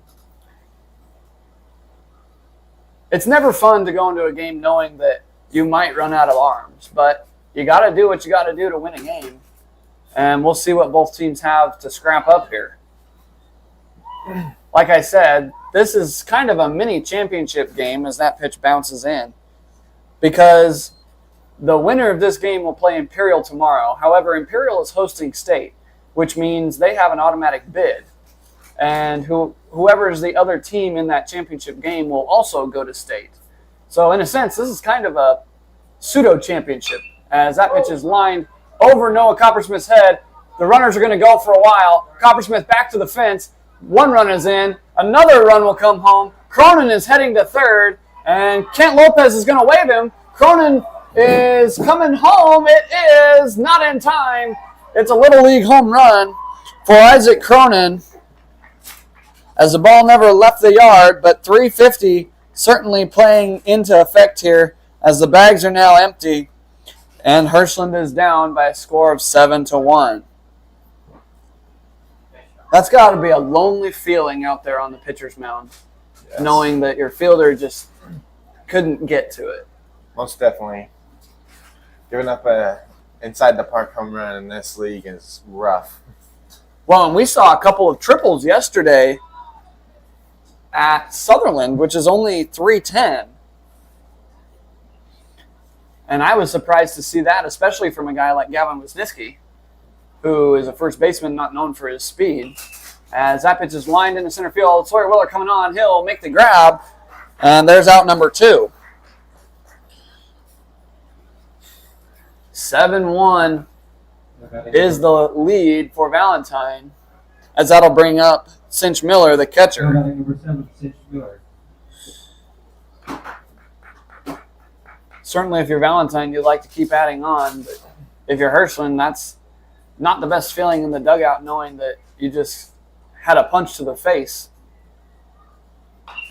It's never fun to go into a game knowing that you might run out of arms, but you got to do what you got to do to win a game. And we'll see what both teams have to scrap up here. Like I said, this is kind of a mini championship game as that pitch bounces in, because the winner of this game will play Imperial tomorrow. However, Imperial is hosting State, which means they have an automatic bid. And whoever is the other team in that championship game will also go to State. So in a sense, this is kind of a pseudo-championship, as that pitch is lined over Noah Coppersmith's head. The runners are going to go for a while. Coppersmith back to the fence. One run is in. Another run will come home. Cronin is heading to third, and Kent Lopez is going to wave him. Cronin is coming home. It is not in time. It's a Little League home run for Isaac Cronin, as the ball never left the yard, but 350 certainly playing into effect here as the bags are now empty, and Hershland is down by a score of 7-1. That's got to be a lonely feeling out there on the pitcher's mound, yes, knowing that your fielder just couldn't get to it. Most definitely. Giving up a inside the park home run in this league is rough. Well, and we saw a couple of triples yesterday at Sutherland, which is only 310. And I was surprised to see that, especially from a guy like Gavin Wisniewski, who is a first baseman not known for his speed. As that pitch is lined into center field, Sawyer Willer coming on. He'll make the grab, and there's out number 2. 7-1 is the lead for Valentine, as that'll bring up Cinch Miller, the catcher. Number 7, Cinch Miller. Certainly, if you're Valentine, you'd like to keep adding on. But if you're Hershland, that's not the best feeling in the dugout, knowing that you just had a punch to the face.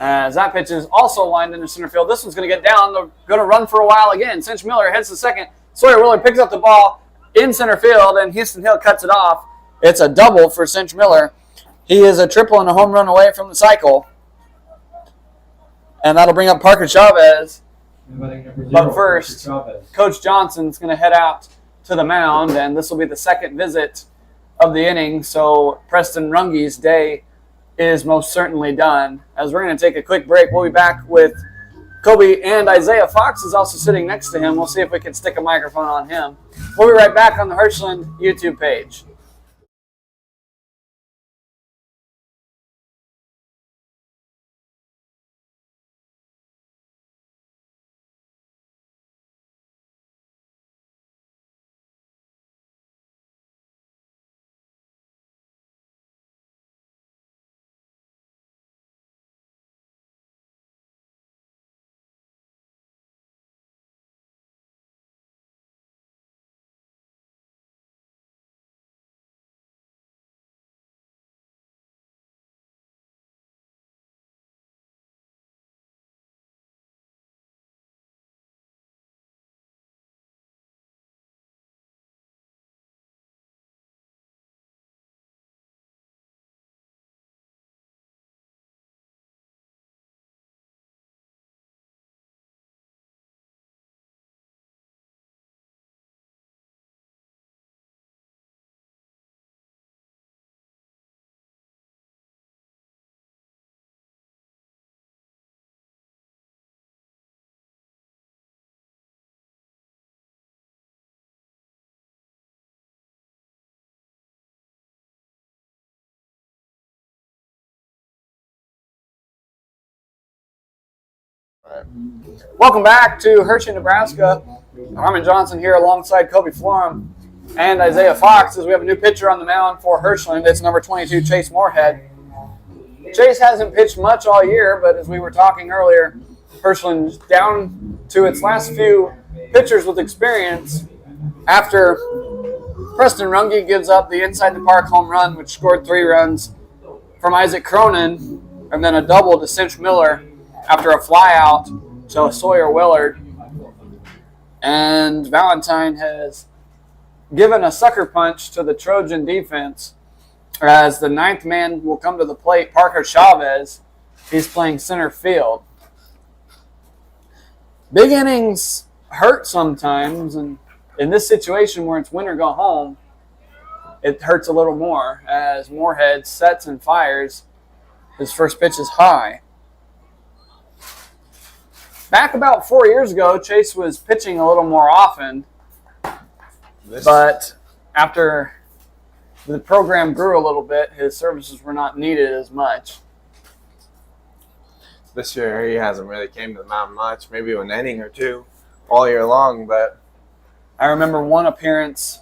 As that pitch is also lined into center field. This one's going to get down. They're going to run for a while again. Cinch Miller heads to second. Sawyer Willer picks up the ball in center field, and Houston Hill cuts it off. It's a double for Cinch Miller. He is a triple and a home run away from the cycle. And that'll bring up Parker Chavez. But first, Coach Johnson's going to head out to the mound, and this will be the second visit of the inning. So Preston Runge's day is most certainly done. As we're going to take a quick break, we'll be back with Kobe and Isaiah Fox is also sitting next to him. We'll see if we can stick a microphone on him. We'll be right back on the Hershland YouTube page. Welcome back to Hershey, Nebraska. Harmon Johnson here alongside Kobe Florum and Isaiah Fox as we have a new pitcher on the mound for Hershland. It's number 22, Chase Moorhead. Chase hasn't pitched much all year, but as we were talking earlier, Hershland's down to its last few pitchers with experience after Preston Runge gives up the inside the park home run, which scored 3 runs from Isaac Cronin, and then a double to Cinch Miller after a fly out to Sawyer Willard. And Valentine has given a sucker punch to the Trojan defense as the 9th man will come to the plate, Parker Chavez. He's playing center field. Big innings hurt sometimes, and in this situation where it's win or go home, it hurts a little more as Moorhead sets and fires. His first pitch is high. Back about 4 years ago, Chase was pitching a little more often, but after the program grew a little bit, his services were not needed as much. This year, he hasn't really came to the mound much, maybe an inning or two all year long, but I remember one appearance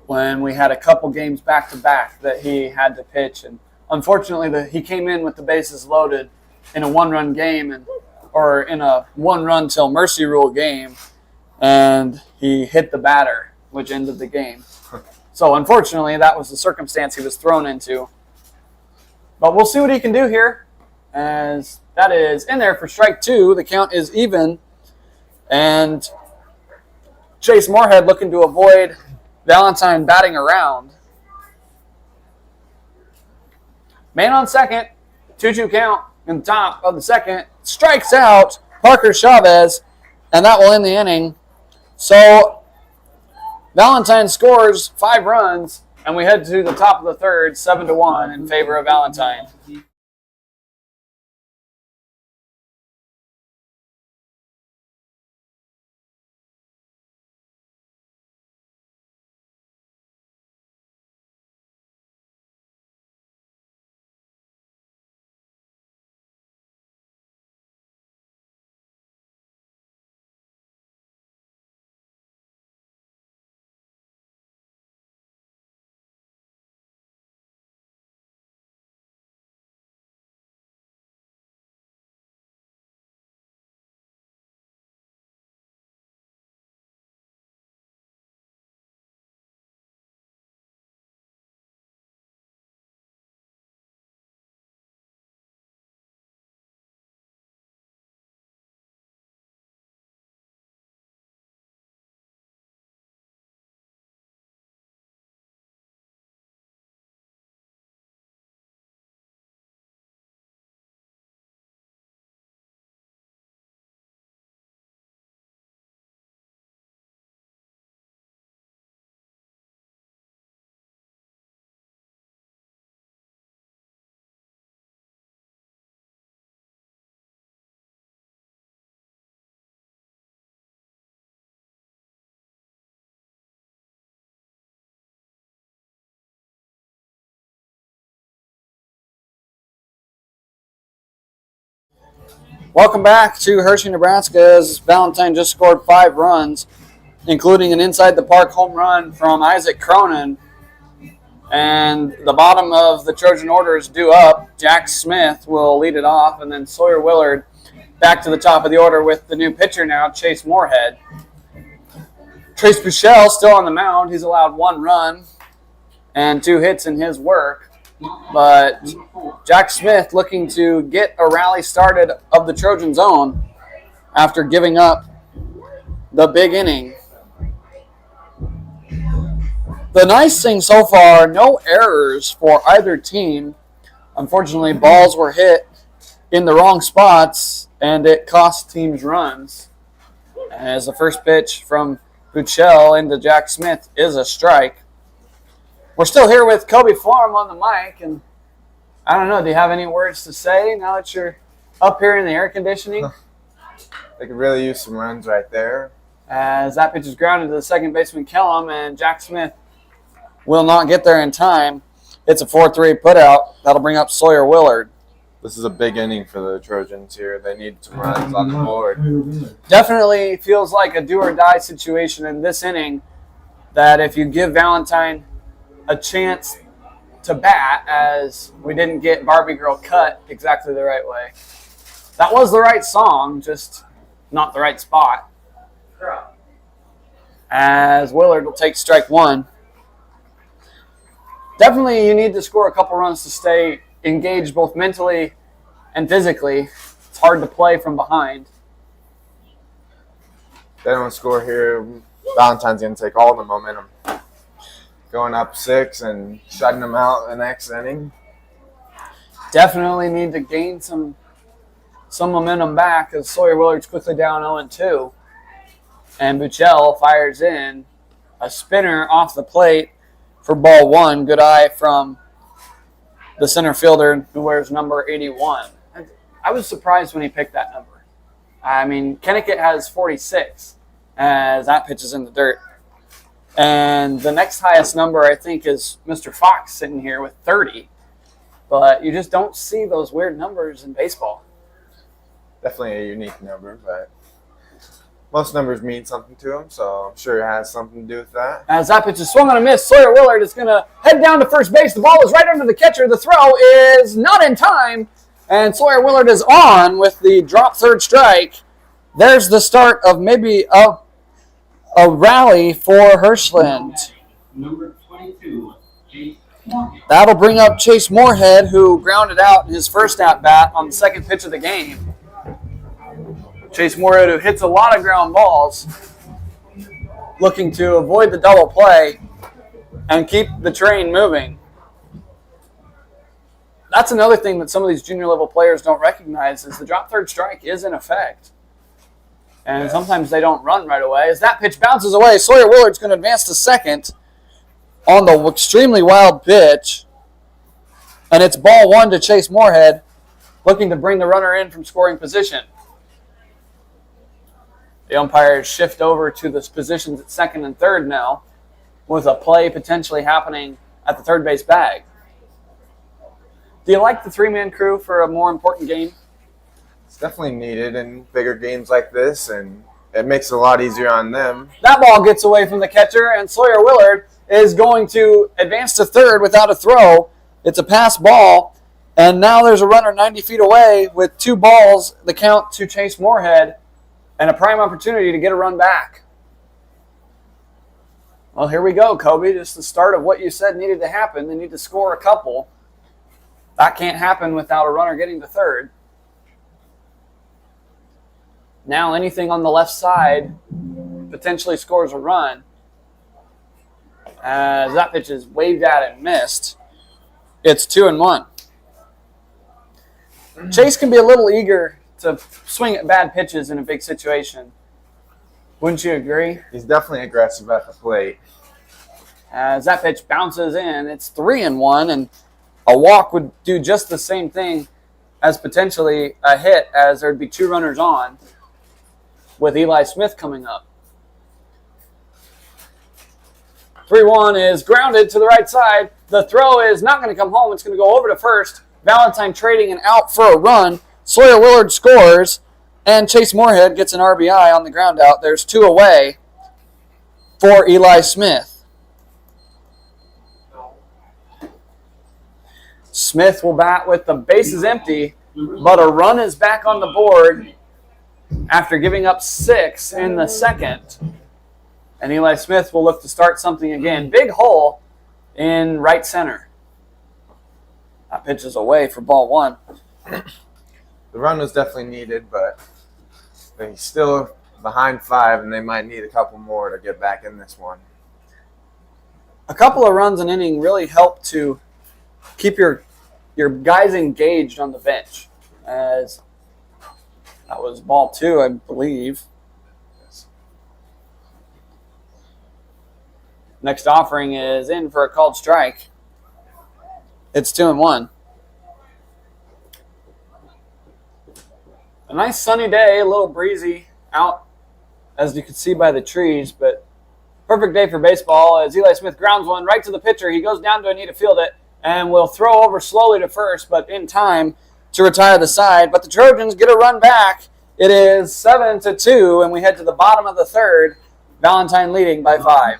when we had a couple games back-to-back that he had to pitch, and unfortunately he came in with the bases loaded in a 1-run game or in a 1-run till mercy rule game, and he hit the batter, which ended the game. So unfortunately, that was the circumstance he was thrown into. But we'll see what he can do here, as that is in there for strike 2. The count is even, and Chase Moorhead looking to avoid Valentine batting around. Man on second, 2-2 count in the top of the second. Strikes out Parker Chavez, and that will end the inning. So Valentine scores 5 runs, and we head to the top of the third, 7-1 in favor of Valentine. Welcome back to Hershey, Nebraska, as Valentine just scored 5 runs, including an inside-the-park home run from Isaac Cronin. And the bottom of the Trojan order is due up. Jack Smith will lead it off, and then Sawyer Willard back to the top of the order with the new pitcher now, Chase Moorhead. Trace Buechele still on the mound. He's allowed 1 run and 2 hits in his work. But Jack Smith looking to get a rally started of the Trojans' own after giving up the big inning. The nice thing so far, no errors for either team. Unfortunately, balls were hit in the wrong spots, and it cost teams runs. As the first pitch from Buechele into Jack Smith is a strike. We're still here with Kobe Florham on the mic, and I don't know, do you have any words to say now that you're up here in the air conditioning? They could really use some runs right there. As that pitch is grounded to the second baseman, Kellum, and Jack Smith will not get there in time. It's a 4-3 putout. That'll bring up Sawyer Willard. This is a big inning for the Trojans here. They need some runs on the board. Definitely feels like a do-or-die situation in this inning, that if you give Valentine a chance to bat, as we didn't get Barbie Girl cut exactly the right way. That was the right song, just not the right spot. As Willard will take strike 1. Definitely you need to score a couple runs to stay engaged both mentally and physically. It's hard to play from behind. They don't score here. Valentine's going to take all the momentum. Going up 6 and shutting them out the next inning. Definitely need to gain some momentum back, as Sawyer Willard's quickly down 0-2. And Buechele fires in a spinner off the plate for ball 1. Good eye from the center fielder who wears number 81. I was surprised when he picked that number. I mean, Kennecott has 46 as that pitch is in the dirt. And the next highest number, I think, is Mr. Fox sitting here with 30. But you just don't see those weird numbers in baseball. Definitely a unique number, but most numbers mean something to him, so I'm sure it has something to do with that. As that pitch is swung on a miss, Sawyer Willard is going to head down to first base. The ball is right under the catcher. The throw is not in time, and Sawyer Willard is on with the drop third strike. There's the start of maybe a rally for Hershland. Number 22, Chase. That'll bring up Chase Moorhead, who grounded out in his first at-bat on the second pitch of the game. Chase Moorhead, who hits a lot of ground balls, looking to avoid the double play and keep the train moving. That's another thing that some of these junior level players don't recognize, is the drop third strike is in effect. And sometimes they don't run right away. As that pitch bounces away, Sawyer Willard's going to advance to second on the extremely wild pitch. And it's ball 1 to Chase Moorhead, looking to bring the runner in from scoring position. The umpires shift over to the positions at second and third now, with a play potentially happening at the third base bag. Do you like the 3-man crew for a more important game? It's definitely needed in bigger games like this, and it makes it a lot easier on them. That ball gets away from the catcher, and Sawyer Willard is going to advance to third without a throw. It's a pass ball, and now there's a runner 90 feet away with 2 balls, the count to Chase Moorhead, and a prime opportunity to get a run back. Well, here we go, Kobe. Just the start of what you said needed to happen. They need to score a couple. That can't happen without a runner getting to third. Now anything on the left side potentially scores a run. As that pitch is waved at and missed, it's 2-1. Chase can be a little eager to swing at bad pitches in a big situation. Wouldn't you agree? He's definitely aggressive at the plate. As that pitch bounces in, it's 3-1, and a walk would do just the same thing as potentially a hit, as there'd be 2 runners on with Eli Smith coming up. 3-1 is grounded to the right side. The throw is not going to come home. It's going to go over to first. Valentine trading an out for a run. Sawyer Willard scores, and Chase Moorhead gets an RBI on the ground out. There's 2 away for Eli Smith. Smith will bat with the bases empty, but a run is back on the board after giving up 6 in the second. And Eli Smith will look to start something again. Big hole in right center. That pitch is away for ball 1. The run was definitely needed, but he's still behind 5, and they might need a couple more to get back in this one. A couple of runs an inning really help to keep your guys engaged on the bench, as that was ball 2, I believe. Next offering is in for a called strike. It's 2-1. A nice sunny day, a little breezy out, as you can see by the trees, but perfect day for baseball as Eli Smith grounds one right to the pitcher. He goes down to a knee to field it and will throw over slowly to first, but in time to retire the side. But the Trojans get a run back. It is 7-2, and we head to the bottom of the third. Valentine leading by 5.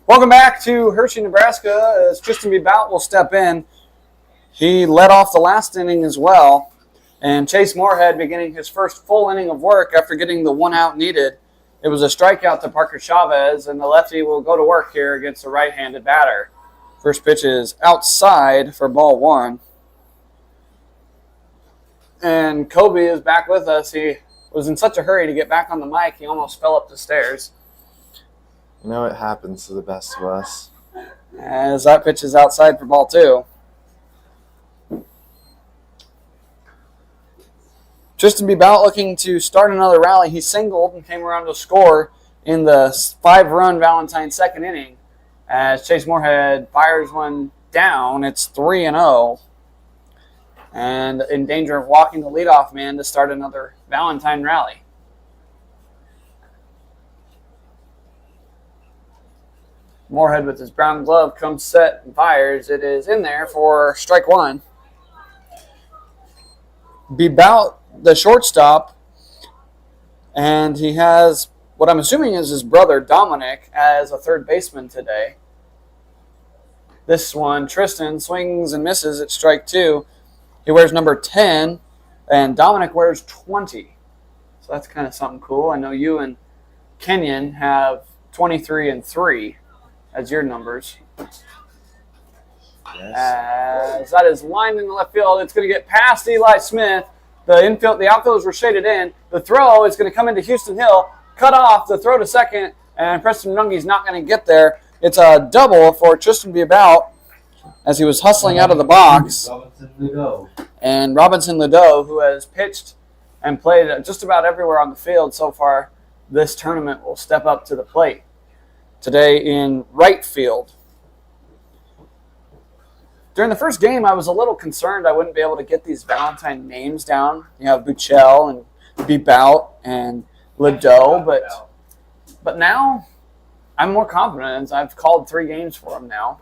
Welcome back to Hershey, Nebraska, as Tristan B. Bout will step in. He led off the last inning as well, and Chase Moorhead beginning his first full inning of work after getting the 1 out needed. It was a strikeout to Parker Chavez, and the lefty will go to work here against a right-handed batter. First pitch is outside for ball 1. And Kobe is back with us. He was in such a hurry to get back on the mic, he almost fell up the stairs. You know, it happens to the best of us. As that pitch is outside for ball 2. Tristan B. Bout looking to start another rally. He singled and came around to score in the 5-run Valentine second inning. As Chase Moorhead fires one down, it's 3-0. And in danger of walking the leadoff man to start another Valentine rally. Moorhead with his brown glove comes set and fires. It is in there for strike 1. B. Bout, the shortstop, and he has what I'm assuming is his brother Dominic as a third baseman today. This one, Tristan swings and misses at strike 2. He wears number 10, and Dominic wears 20. So that's kind of something cool. I know you and Kenyon have 23 and 3 as your numbers. Yes. As that is lined in the left field. It's going to get past Eli Smith. The outfielders were shaded in. The throw is going to come into Houston Hill. cut off the throw to second, and Preston Runge's not going to get there. It's a double for Tristan Beabout as he was hustling out of the box. Robinson Ludo. And Robinson Ledoux, who has pitched and played just about everywhere on the field so far this tournament, will step up to the plate today in right field. During the first game, I was a little concerned I wouldn't be able to get these Valentine names down. You have Buchel and Beabout and Ledoux, but now I'm more confident. I've called 3 games for them now.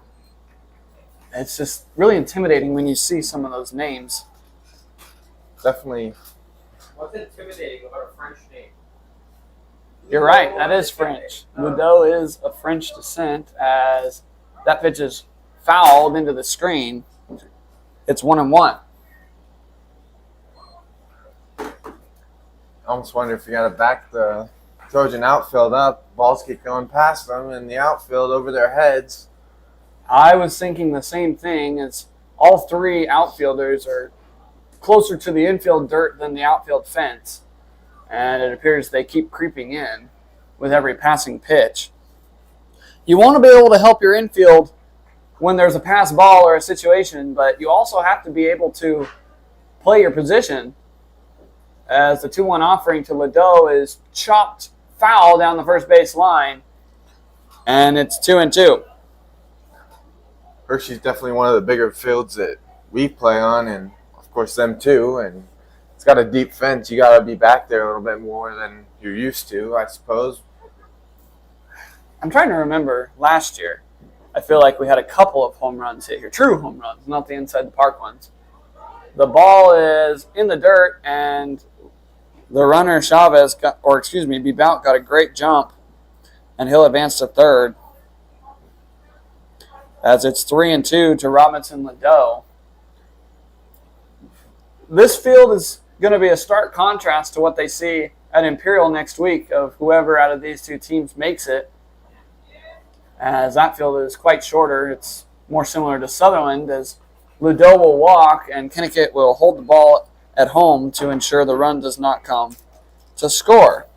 It's just really intimidating when you see some of those names. Definitely. What's intimidating about a French name? You're right. That is French. Ledoux is of French descent as that pitch is fouled into the screen. It's 1-1. I almost wonder if you got to back the Trojan outfield up. Balls keep going past them in the outfield over their heads. I was thinking the same thing, as all 3 outfielders are closer to the infield dirt than the outfield fence. And it appears they keep creeping in with every passing pitch. You want to be able to help your infield when there's a pass ball or a situation, but you also have to be able to play your position, as the 2-1 offering to Ledoux is chopped foul down the first base line, and it's 2-2. Hershey's definitely one of the bigger fields that we play on, and of course them too. And it's got a deep fence. You got to be back there a little bit more than you're used to, I suppose. I'm trying to remember last year. I feel like we had a couple of home runs hit here. True home runs, not the inside the park ones. The ball is in the dirt, and the runner Beabout got a great jump, and he'll advance to third. As it's 3-2 to Robinson Ledoux. This field is going to be a stark contrast to what they see at Imperial next week of whoever out of these 2 teams makes it. As that field is quite shorter, it's more similar to Sutherland, as Ledoux will walk and Kinnickett will hold the ball at home to ensure the run does not come to score.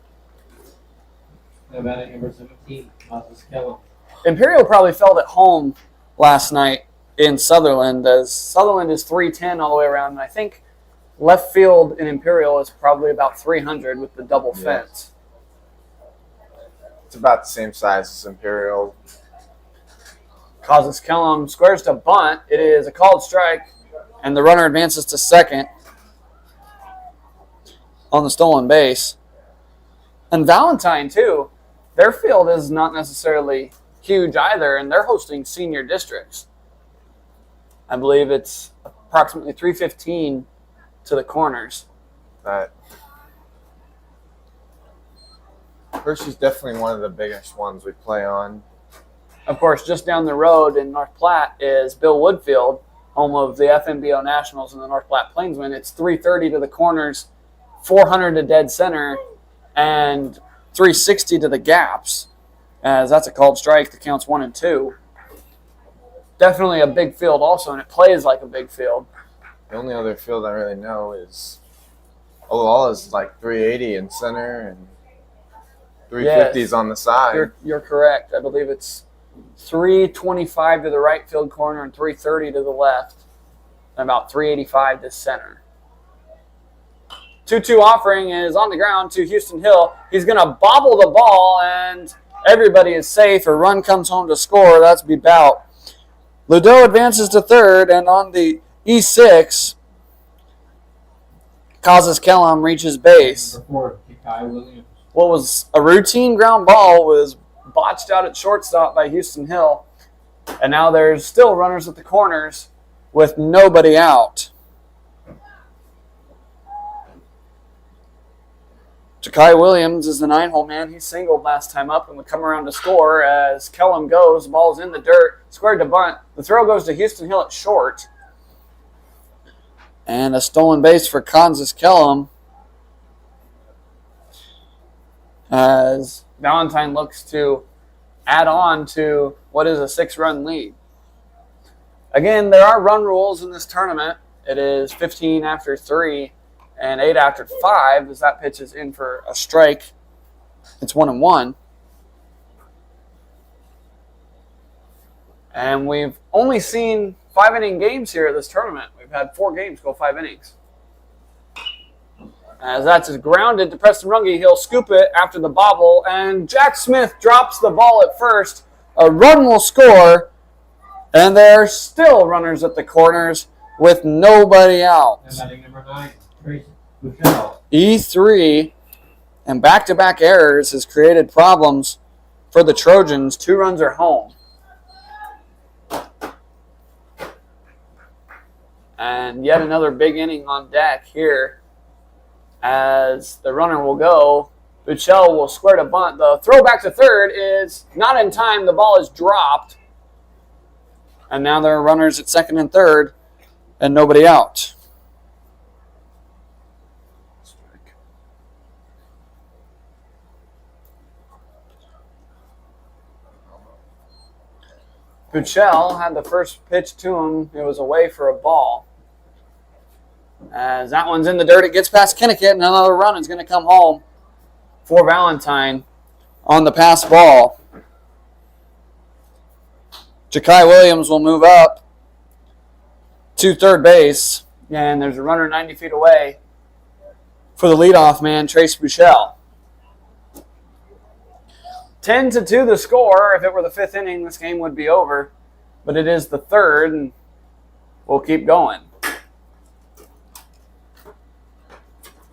The batting number 17, Moses Kellum. Imperial probably felt at home last night in Sutherland, as Sutherland is 310 all the way around, and I think left field in Imperial is probably about 300 with the double fence. It's about the same size as Imperial. Causes Kellum squares to bunt. It is a called strike, and the runner advances to second on the stolen base. And Valentine, too, their field is not necessarily huge either, and they're hosting senior districts. I believe it's approximately 315 to the corners. Hershey's definitely one of the biggest ones we play on. Of course, just down the road in North Platte is Bill Woodfield, home of the FNBO Nationals and the North Platte Plainsmen. It's 330 to the corners, 400 to dead center, and 360 to the gaps, as that's a called strike. The count's 1-2. Definitely a big field also, and it plays like a big field. The only other field I really know is Ogallala's like 380 in center and 350s on the side. You're correct. I believe it's 325 to the right field corner and 330 to the left, and about 385 to center. 2-2 offering is on the ground to Houston Hill. He's going to bobble the ball, and everybody is safe. A run comes home to score. That's Beabout. Ledoux advances to third, and on the E6, Causes Kellum reaches base. Number 4, Kikai Williams. What was a routine ground ball was botched out at shortstop by Houston Hill. And now there's still runners at the corners with nobody out. Jakai Williams is the 9-hole man. He singled last time up and would come around to score as Kellum goes. The ball's in the dirt, squared to bunt. The throw goes to Houston Hill at short. And a stolen base for Kansas Kellum as Valentine looks to add on to what is a 6-run lead. Again, there are run rules in this tournament. It is 15 after 3 and 8 after 5 as that pitch is in for a strike. It's 1-1. And we've only seen 5-inning games here at this tournament. We've had 4 games go 5 innings. As that's grounded to Preston Runge, he'll scoop it after the bobble, and Jack Smith drops the ball at first. A run will score, and there are still runners at the corners with nobody out. And batting number 9, Trace Michelle. E3 and back-to-back errors has created problems for the Trojans. 2 runs are home. And yet another big inning on deck here as the runner will go. Buchel will square to bunt. The throw back to third is not in time. The ball is dropped. And now there are runners at second and third and nobody out. Buchel had the first pitch to him. It was away for a ball. As that one's in the dirt, it gets past Kinnickett, and another run is going to come home for Valentine on the pass ball. Ja'Kai Williams will move up to third base, and there's a runner 90 feet away for the leadoff man, Trace Buchel. 10-2 the score. If it were the 5th inning, this game would be over. But it is the 3rd, and we'll keep going.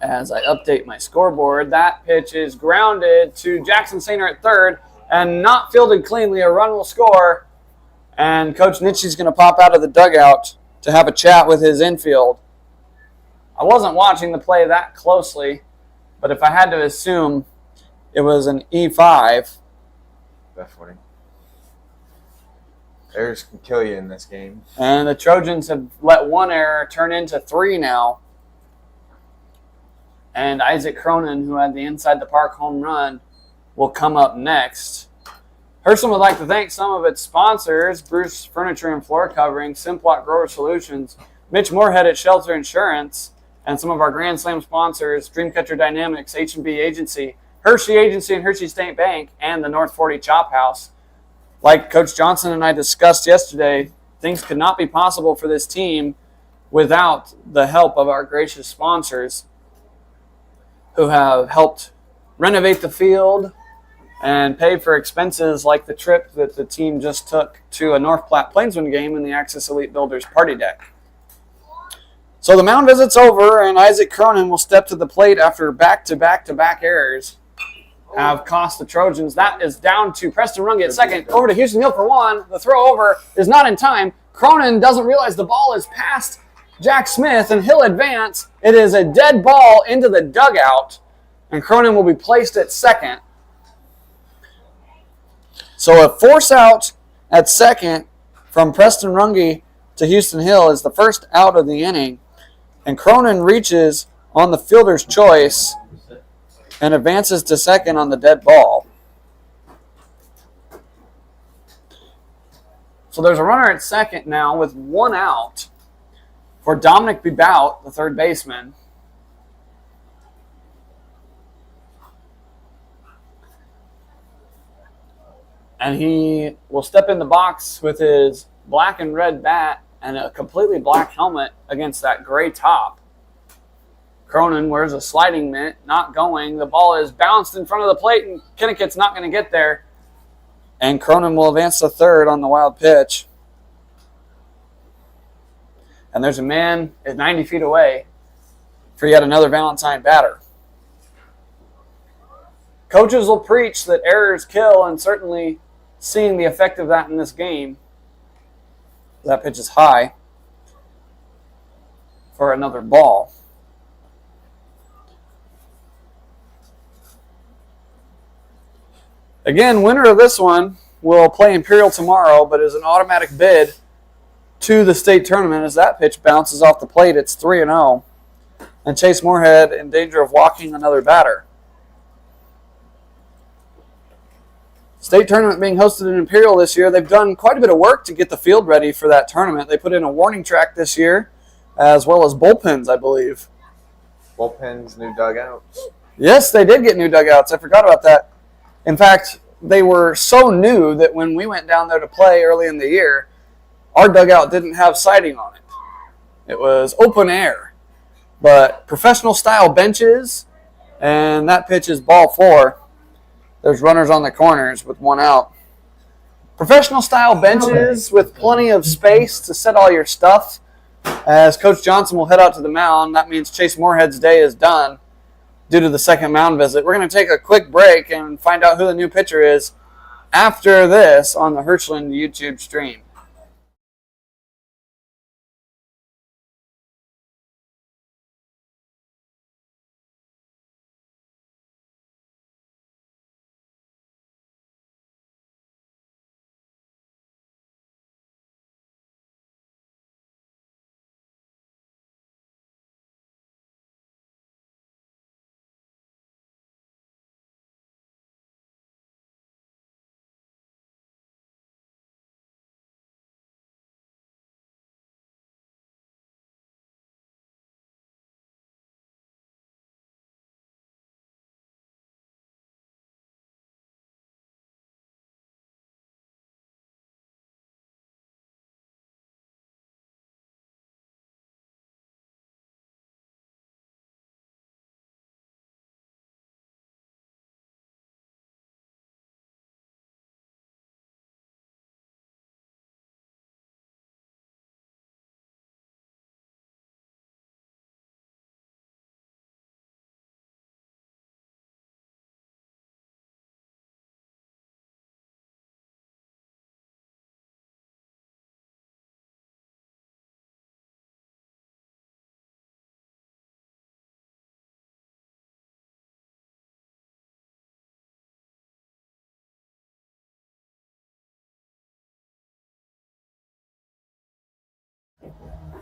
As I update my scoreboard, that pitch is grounded to Jackson Sainer at third and not fielded cleanly. A run will score, and Coach Nitschke's going to pop out of the dugout to have a chat with his infield. I wasn't watching the play that closely, but if I had to assume, it was an E5. Definitely. Errors can kill you in this game. And the Trojans have let 1 error turn into 3 now. And Isaac Cronin, who had the inside the park home run, will come up next. Hershland would like to thank some of its sponsors: Bruce Furniture and Floor Covering, Simplot Grower Solutions, Mitch Moorhead at Shelter Insurance, and some of our Grand Slam sponsors: Dreamcatcher Dynamics, H&B Agency, Hershey Agency and Hershey State Bank, and the North 40 Chop House. Like Coach Johnson and I discussed yesterday, things could not be possible for this team without the help of our gracious sponsors who have helped renovate the field and pay for expenses like the trip that the team just took to a North Platte Plainsman game in the Axis Elite Builders party deck. So the mound visit's over, and Isaac Cronin will step to the plate after back-to-back errors have cost the Trojans. That is down to Preston Runge at second, over to Houston Hill for 1. The throw over is not in time. Cronin doesn't realize the ball is past Jack Smith, and he'll advance. It is a dead ball into the dugout, and Cronin will be placed at second. So a force out at second from Preston Runge to Houston Hill is the first out of the inning, and Cronin reaches on the fielder's choice and advances to second on the dead ball. So there's a runner at second now with 1 out for Dominic Bebout, the third baseman. And he will step in the box with his black and red bat and a completely black helmet against that gray top. Cronin wears a sliding mitt, not going. The ball is bounced in front of the plate, and Kinnickett's not going to get there. And Cronin will advance to third on the wild pitch. And there's a man at 90 feet away for yet another Valentine batter. Coaches will preach that errors kill, and certainly seeing the effect of that in this game. That pitch is high for another ball. Again, winner of this one will play Imperial tomorrow, but is an automatic bid to the state tournament as that pitch bounces off the plate. It's 3-0. And Chase Moorhead in danger of walking another batter. State tournament being hosted in Imperial this year. They've done quite a bit of work to get the field ready for that tournament. They put in a warning track this year, as well as bullpens, I believe. Bullpens, new dugouts. Yes, they did get new dugouts. I forgot about that. In fact, they were so new that when we went down there to play early in the year, our dugout didn't have siding on it. It was open air. But professional style benches, and that pitch is ball 4. There's runners on the corners with 1 out. Professional style benches with plenty of space to set all your stuff. As Coach Johnson will head out to the mound, that means Chase Moorhead's day is done due to the second mound visit. We're going to take a quick break and find out who the new pitcher is after this on the Hershland YouTube stream.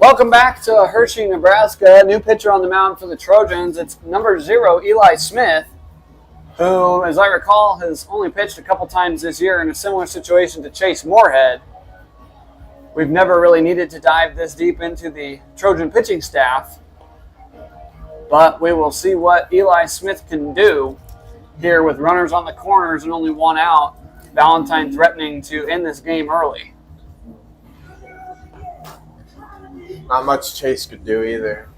Welcome back to Hershey, Nebraska. New pitcher on the mound for the Trojans. It's number 0, Eli Smith, who, as I recall, has only pitched a couple times this year in a similar situation to Chase Moorhead. We've never really needed to dive this deep into the Trojan pitching staff, but we will see what Eli Smith can do here with runners on the corners and only 1 out. Valentine threatening to end this game early. Not much Chase could do either.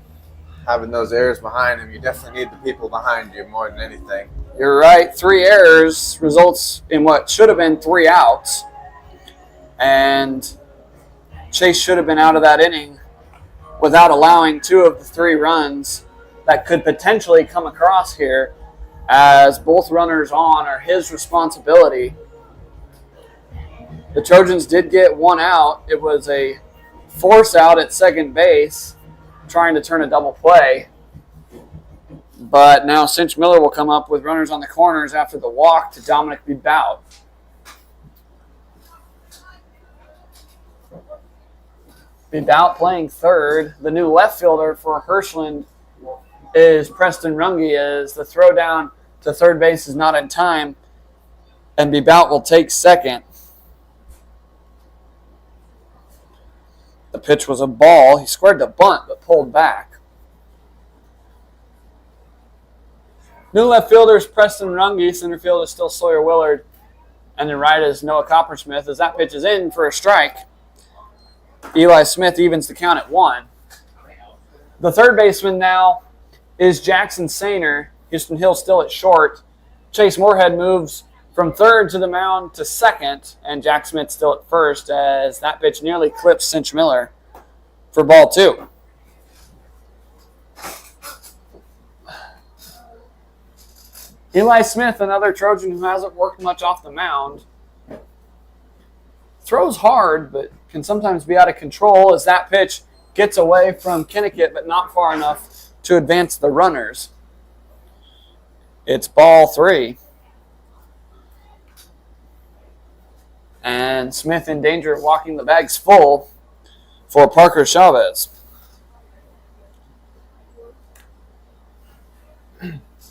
Having those errors behind him, you definitely need the people behind you more than anything. You're right. 3 errors results in what should have been 3 outs. And Chase should have been out of that inning without allowing 2 of the 3 runs that could potentially come across here, as both runners on are his responsibility. The Trojans did get 1 out. It was a force out at second base, trying to turn a double play. But now Cinch Miller will come up with runners on the corners after the walk to Dominic Bebout. Bebout playing third. The new left fielder for Hershland is Preston Runge, as the throw down to third base is not in time, and Bebout will take second. The pitch was a ball. He squared the bunt, but pulled back. New left fielder is Preston Runge. Center field is still Sawyer Willard. And then right is Noah Coppersmith, as that pitch is in for a strike. Eli Smith evens the count at 1. The third baseman now is Jackson Sainer. Houston Hill still at short. Chase Moorhead moves from third to the mound to second, and Jack Smith still at first, as that pitch nearly clips Cinch Miller for ball 2. Eli Smith, another Trojan who hasn't worked much off the mound, throws hard, but can sometimes be out of control, as that pitch gets away from Kinnickett, but not far enough to advance the runners. It's ball 3. And Smith in danger of walking the bags full for Parker Chavez.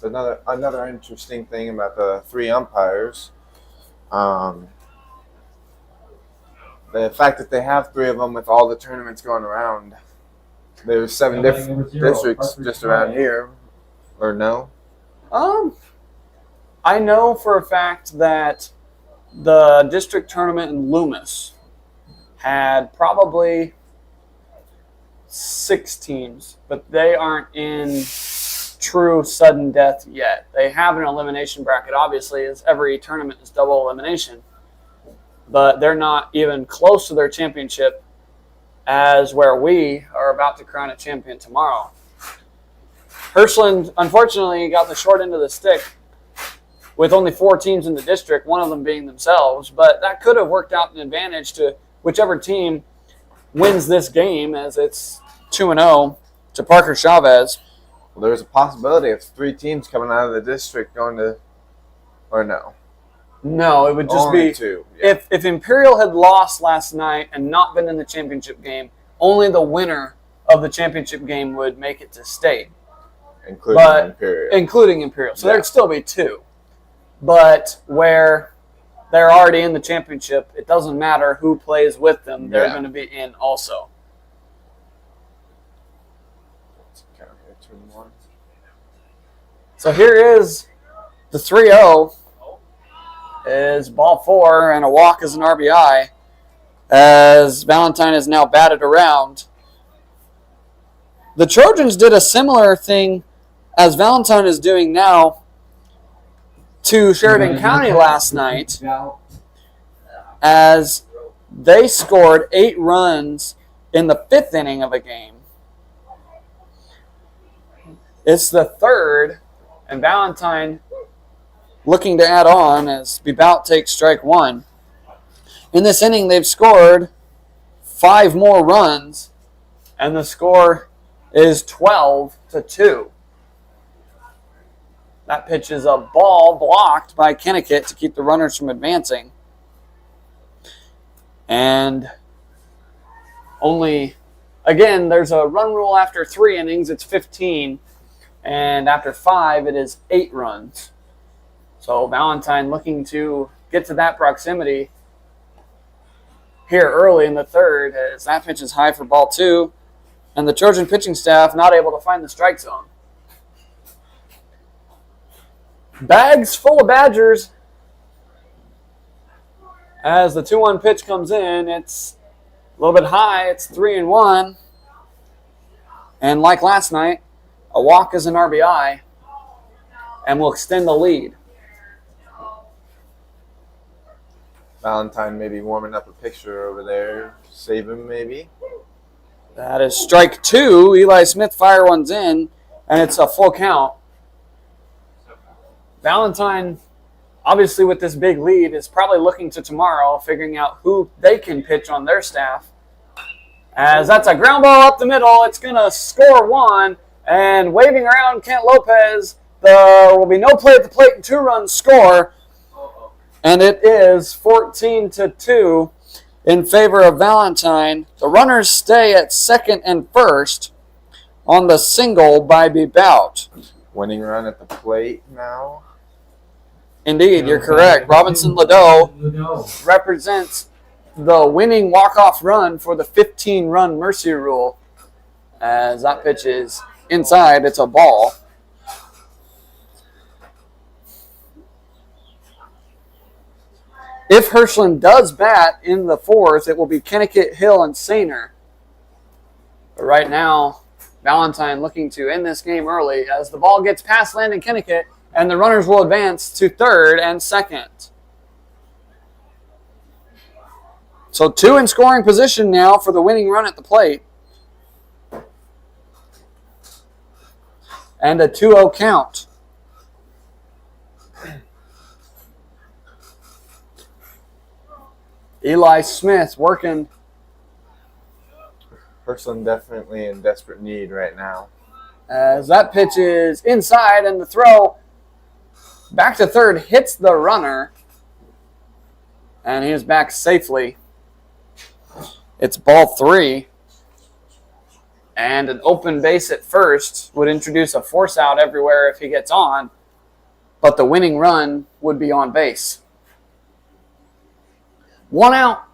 Another interesting thing about the 3 umpires, the fact that they have 3 of them with all the tournaments going around. There's 7 different districts just around here, or no? I know for a fact that the district tournament in Loomis had probably 6 teams, but they aren't in true sudden death yet. They have an elimination bracket, obviously, as every tournament is double elimination, but they're not even close to their championship as where we are about to crown a champion tomorrow. Hershland, unfortunately, got the short end of the stick with only 4 teams in the district, one of them being themselves, but that could have worked out an advantage to whichever team wins this game, as it's 2-0 to Parker Chavez. Well, there's a possibility of 3 teams coming out of the district going to, or no? No, it would just Only be 2. Yeah. if Imperial had lost last night and not been in the championship game, only the winner of the championship game would make it to state. Including Imperial. So there'd still be 2. But where they're already in the championship, it doesn't matter who plays with them. They're going to be in also. So here is the 3-0. Is ball 4 and a walk as an RBI, as Valentine is now batted around. The Trojans did a similar thing as Valentine is doing now to Sheridan County last night, as they scored 8 runs in the 5th inning of a game. It's the 3rd, and Valentine looking to add on as Bebout takes strike 1. In this inning, they've scored 5 more runs, and the score is 12-2. That pitch is a ball blocked by Kennecott to keep the runners from advancing. And only, again, there's a run rule after 3 innings, it's 15. And after 5, it is 8 runs. So Valentine looking to get to that proximity here early in the 3rd, as that pitch is high for ball 2, and the Trojan pitching staff not able to find the strike zone. Bags full of Badgers as the 2-1 pitch comes in. It's a little bit high. It's 3-1. And like last night, a walk is an RBI and will extend the lead. Valentine maybe warming up a picture over there. Save him maybe. That is strike 2. Eli Smith fire one's in, and it's a full count. Valentine, obviously with this big lead, is probably looking to tomorrow, figuring out who they can pitch on their staff. As that's a ground ball up the middle. It's going to score 1, and waving around Kent Lopez, there will be no play at the plate and 2-run score. And it is 14-2 in favor of Valentine. The runners stay at 2nd and 1st on the single by Bebout. Winning run at the plate now. Indeed, you're correct. Robinson Ladeau represents the winning walk-off run for the 15-run mercy rule. As that pitch is inside, it's a ball. If Hershland does bat in the 4th, it will be Kennecott, Hill, and Sainer. But right now, Valentine looking to end this game early as the ball gets past Landon Kennecott, and the runners will advance to 3rd and 2nd. So 2 in scoring position now for the winning run at the plate. And a 2-0 count. Eli Smith working. Hershland definitely in desperate need right now. As that pitch is inside, and the throw back to 3rd hits the runner. And he is back safely. It's ball 3. And an open base at 1st would introduce a force out everywhere if he gets on. But the winning run would be on base. 1 out.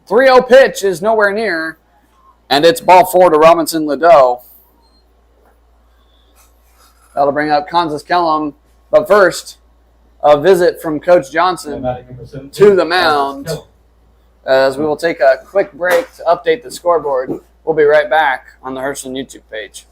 3-0 pitch is nowhere near. And it's ball 4 to Robinson Ladeau. That'll bring up Kansas Kellum But first, a visit from Coach Johnson Batting number 17, to the mound. Kelly. As we will take a quick break to update the scoreboard. We'll be right back on the Hershland YouTube page.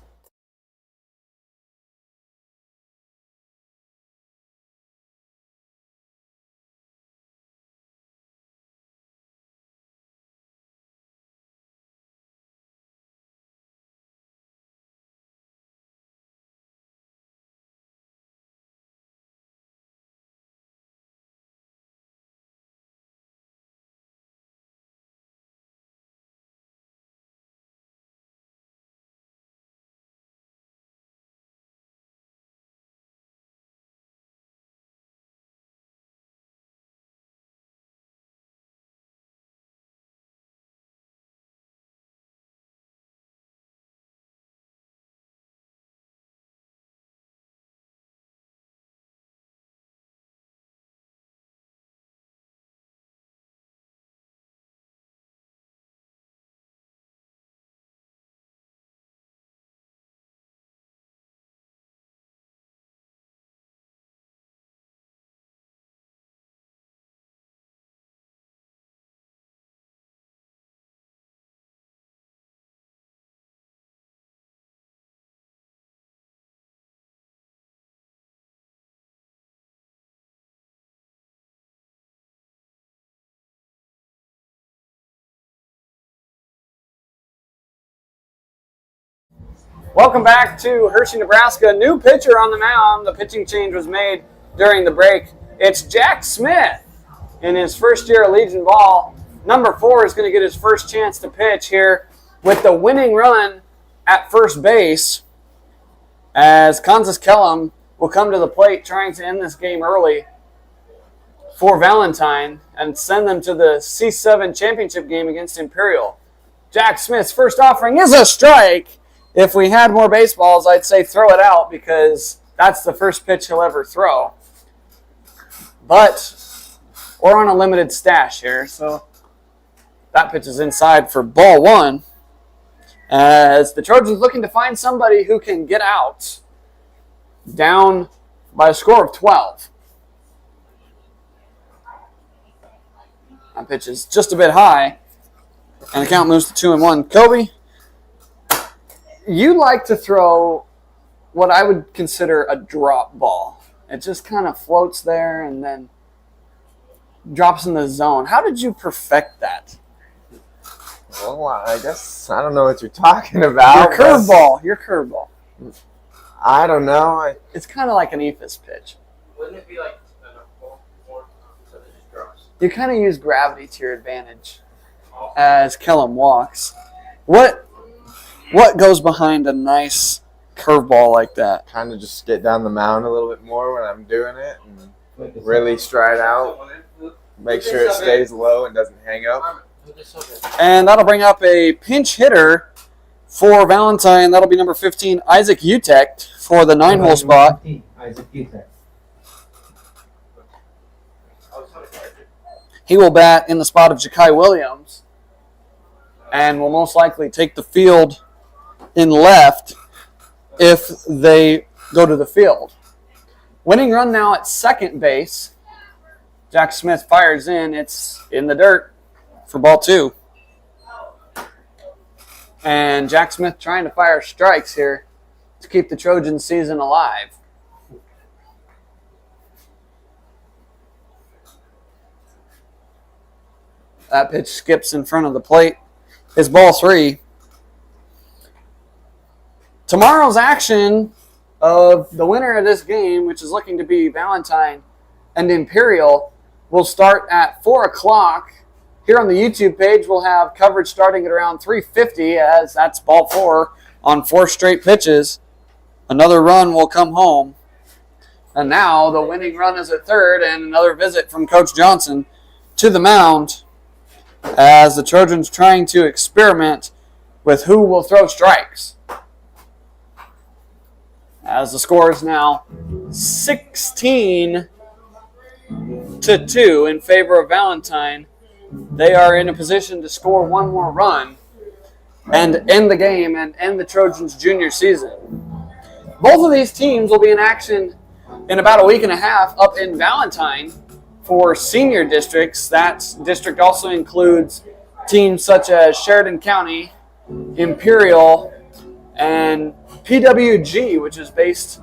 Welcome back to Hershey, Nebraska. New pitcher on the mound. The pitching change was made during the break. It's Jack Smith in his first year at Legion Ball. Number 4 is going to get his first chance to pitch here with the winning run at first base, as Kansas Kellum will come to the plate trying to end this game early for Valentine and send them to the C-7 championship game against Imperial. Jack Smith's first offering is a strike. If we had more baseballs, I'd say throw it out because that's the first pitch he'll ever throw. But we're on a limited stash here, so that pitch is inside for ball 1. As the Trojans looking to find somebody who can get out down by a score of 12. That pitch is just a bit high, and the count moves to 2-1. Kobe, you like to throw what I would consider a drop ball. It just kind of floats there and then drops in the zone. How did you perfect that? Well, I guess I don't know what you're talking about. Your curveball. I don't know. It's kind of like an ephus pitch. Wouldn't it be like a ball more so that it just drops? You kind of use gravity to your advantage as Kellum walks. What goes behind a nice curveball like that? Kind of just get down the mound a little bit more when I'm doing it and really stride out. Make sure it stays low and doesn't hang up. And that'll bring up a pinch hitter for Valentine. That'll be number 15, Isaac Utecht, for the 9-hole spot. Isaac Utecht. He will bat in the spot of Ja'Kai Williams and will most likely take the field in left if they go to the field. Winning run now at second base. Jack Smith fires in. It's in the dirt for ball 2. And Jack Smith trying to fire strikes here to keep the Trojan season alive. That pitch skips in front of the plate. It's ball 3. Tomorrow's action of the winner of this game, which is looking to be Valentine and Imperial, will start at 4 o'clock. Here on the YouTube page, we'll have coverage starting at around 3:50, as that's ball 4 on 4 straight pitches. Another run will come home. And now the winning run is at third, and another visit from Coach Johnson to the mound as the Trojans trying to experiment with who will throw strikes. As the score is now 16-2 in favor of Valentine. They are in a position to score one more run and end the game and end the Trojans' junior season. Both of these teams will be in action in about a week and a half up in Valentine for senior districts. That district also includes teams such as Sheridan County, Imperial, and PWG, which is based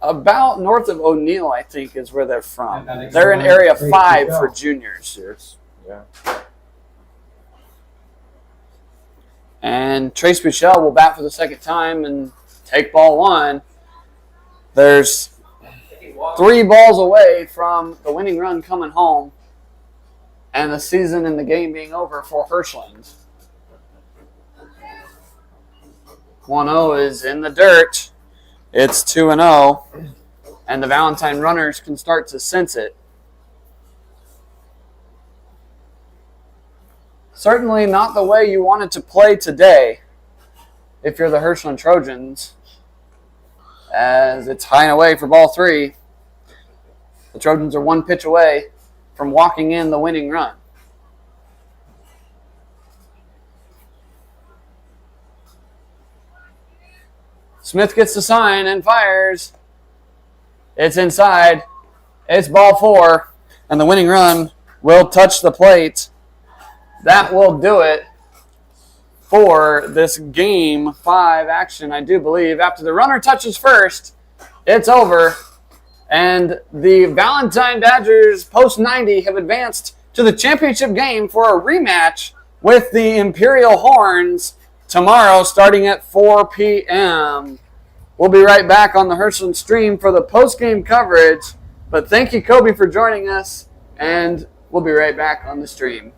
about north of O'Neill, I think, is where they're from. They're in Area 5 for juniors. Cheers. Yeah. And Trace Buchel will bat for the second time and take ball one. There's 3 balls away from the winning run coming home and the season and the game being over for Hershland. 1-0 is in the dirt. It's 2-0, and the Valentine runners can start to sense it. Certainly not the way you wanted to play today if you're the Hershland Trojans, as it's high and away for ball 3. The Trojans are 1 pitch away from walking in the winning run. Smith gets the sign and fires. It's inside. It's ball 4, and the winning run will touch the plate. That will do it for this Game 5 action, I do believe. After the runner touches first, it's over. And the Valentine Badgers post-90 have advanced to the championship game for a rematch with the Imperial Horns tomorrow starting at 4 p.m. We'll be right back on the Hershland stream for the post-game coverage. But thank you, Kobe, for joining us, and we'll be right back on the stream.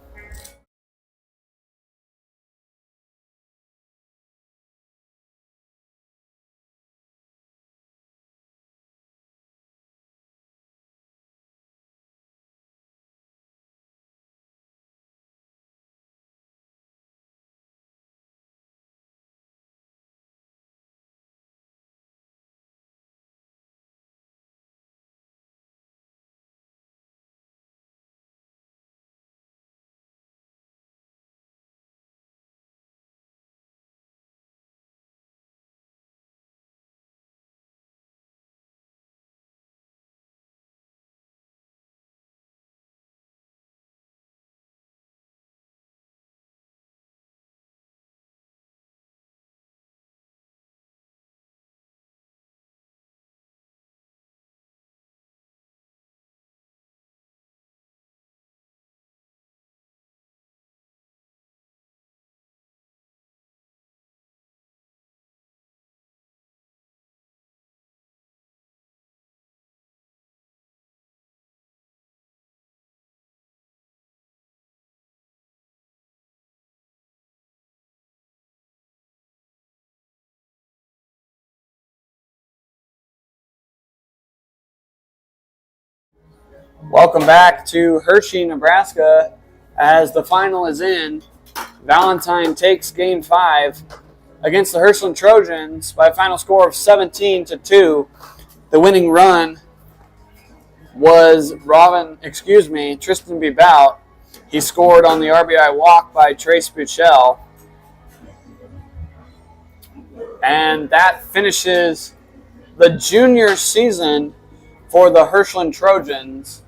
Welcome back to Hershey, Nebraska, as the final is in. Valentine takes Game 5 against the Hershland Trojans by a final score of 17-2. The winning run was Tristan Bebout. He scored on the RBI walk by Trace Buchel. And that finishes the junior season for the Hershland Trojans.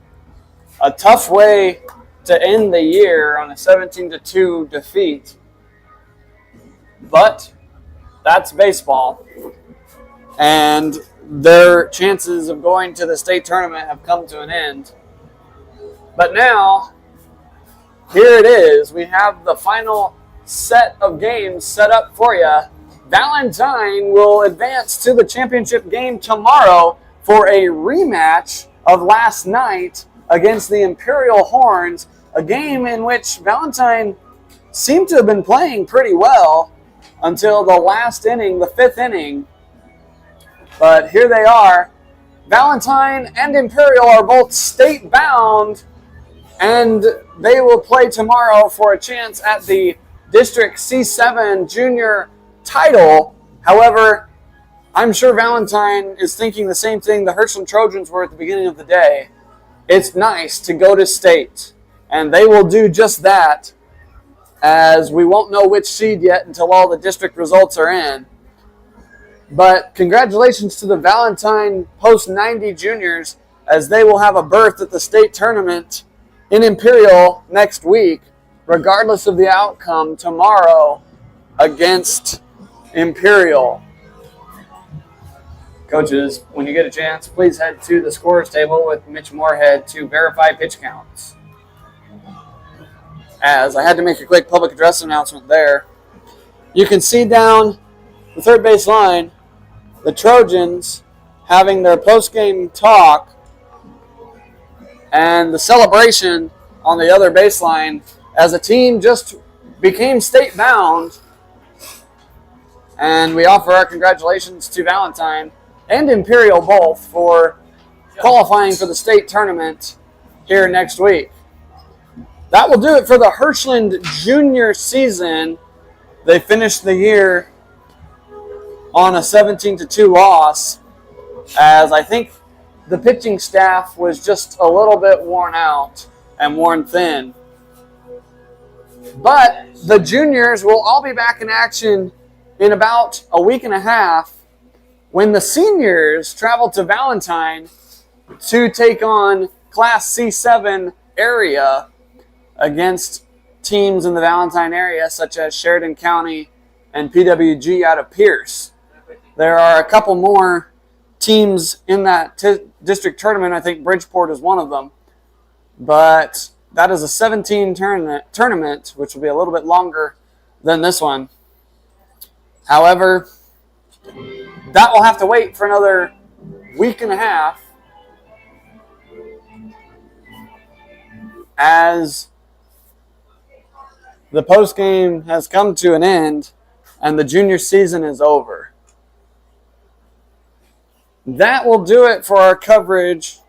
A tough way to end the year on a 17-2 defeat. But that's baseball. And their chances of going to the state tournament have come to an end. But now, here it is. We have the final set of games set up for you. Valentine will advance to the championship game tomorrow for a rematch of last night against the Imperial Horns, a game in which Valentine seemed to have been playing pretty well until the last inning, the 5th inning. But here they are. Valentine and Imperial are both state-bound, and they will play tomorrow for a chance at the District C-7 Junior title. However, I'm sure Valentine is thinking the same thing the Hershland Trojans were at the beginning of the day. It's nice to go to state, and they will do just that, as we won't know which seed yet until all the district results are in. But congratulations to the Valentine Post-90 juniors, as they will have a berth at the state tournament in Imperial next week, regardless of the outcome tomorrow against Imperial. Coaches, when you get a chance, please head to the scorers table with Mitch Moorhead to verify pitch counts. As I had to make a quick public address announcement there, you can see down the third base line the Trojans having their post-game talk and the celebration on the other baseline as a team just became state-bound. And we offer our congratulations to Valentine and Imperial both for qualifying for the state tournament here next week. That will do it for the Hershland junior season. They finished the year on a 17-2 loss, as I think the pitching staff was just a little bit worn out and worn thin. But the juniors will all be back in action in about a week and a half when the seniors travel to Valentine to take on Class C-7 area against teams in the Valentine area such as Sheridan County and PWG out of Pierce. There are a couple more teams in that district tournament. I think Bridgeport is one of them. But that is a 17 tournament, which will be a little bit longer than this one. However, that will have to wait for another week and a half as the postgame has come to an end and the junior season is over. That will do it for our coverage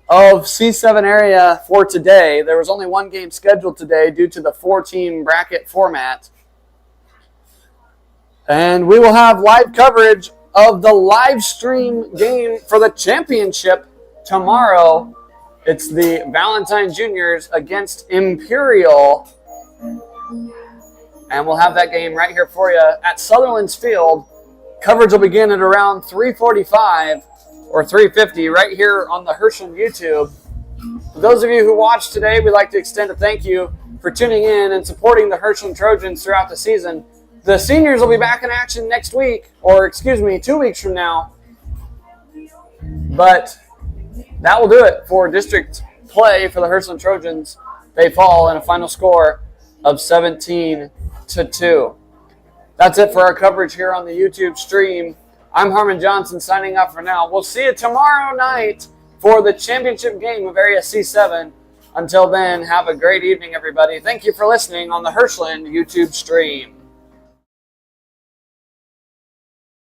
of C7 area for today. There was only one game scheduled today due to the 4-team bracket format. And we will have live coverage of the live stream game for the championship tomorrow. It's the Valentine Juniors against Imperial. And we'll have that game right here for you at Sutherland's Field. Coverage will begin at around 3:45 or 3:50 right here on the Hershland YouTube. For those of you who watched today, we'd like to extend a thank you for tuning in and supporting the Hershland Trojans throughout the season. The seniors will be back in action next week, or excuse me, 2 weeks from now. But that will do it for district play for the Hershland Trojans. They fall in a final score of 17-2. That's it for our coverage here on the YouTube stream. I'm Harmon Johnson signing off for now. We'll see you tomorrow night for the championship game of Area C7. Until then, have a great evening, everybody. Thank you for listening on the Hershland YouTube stream.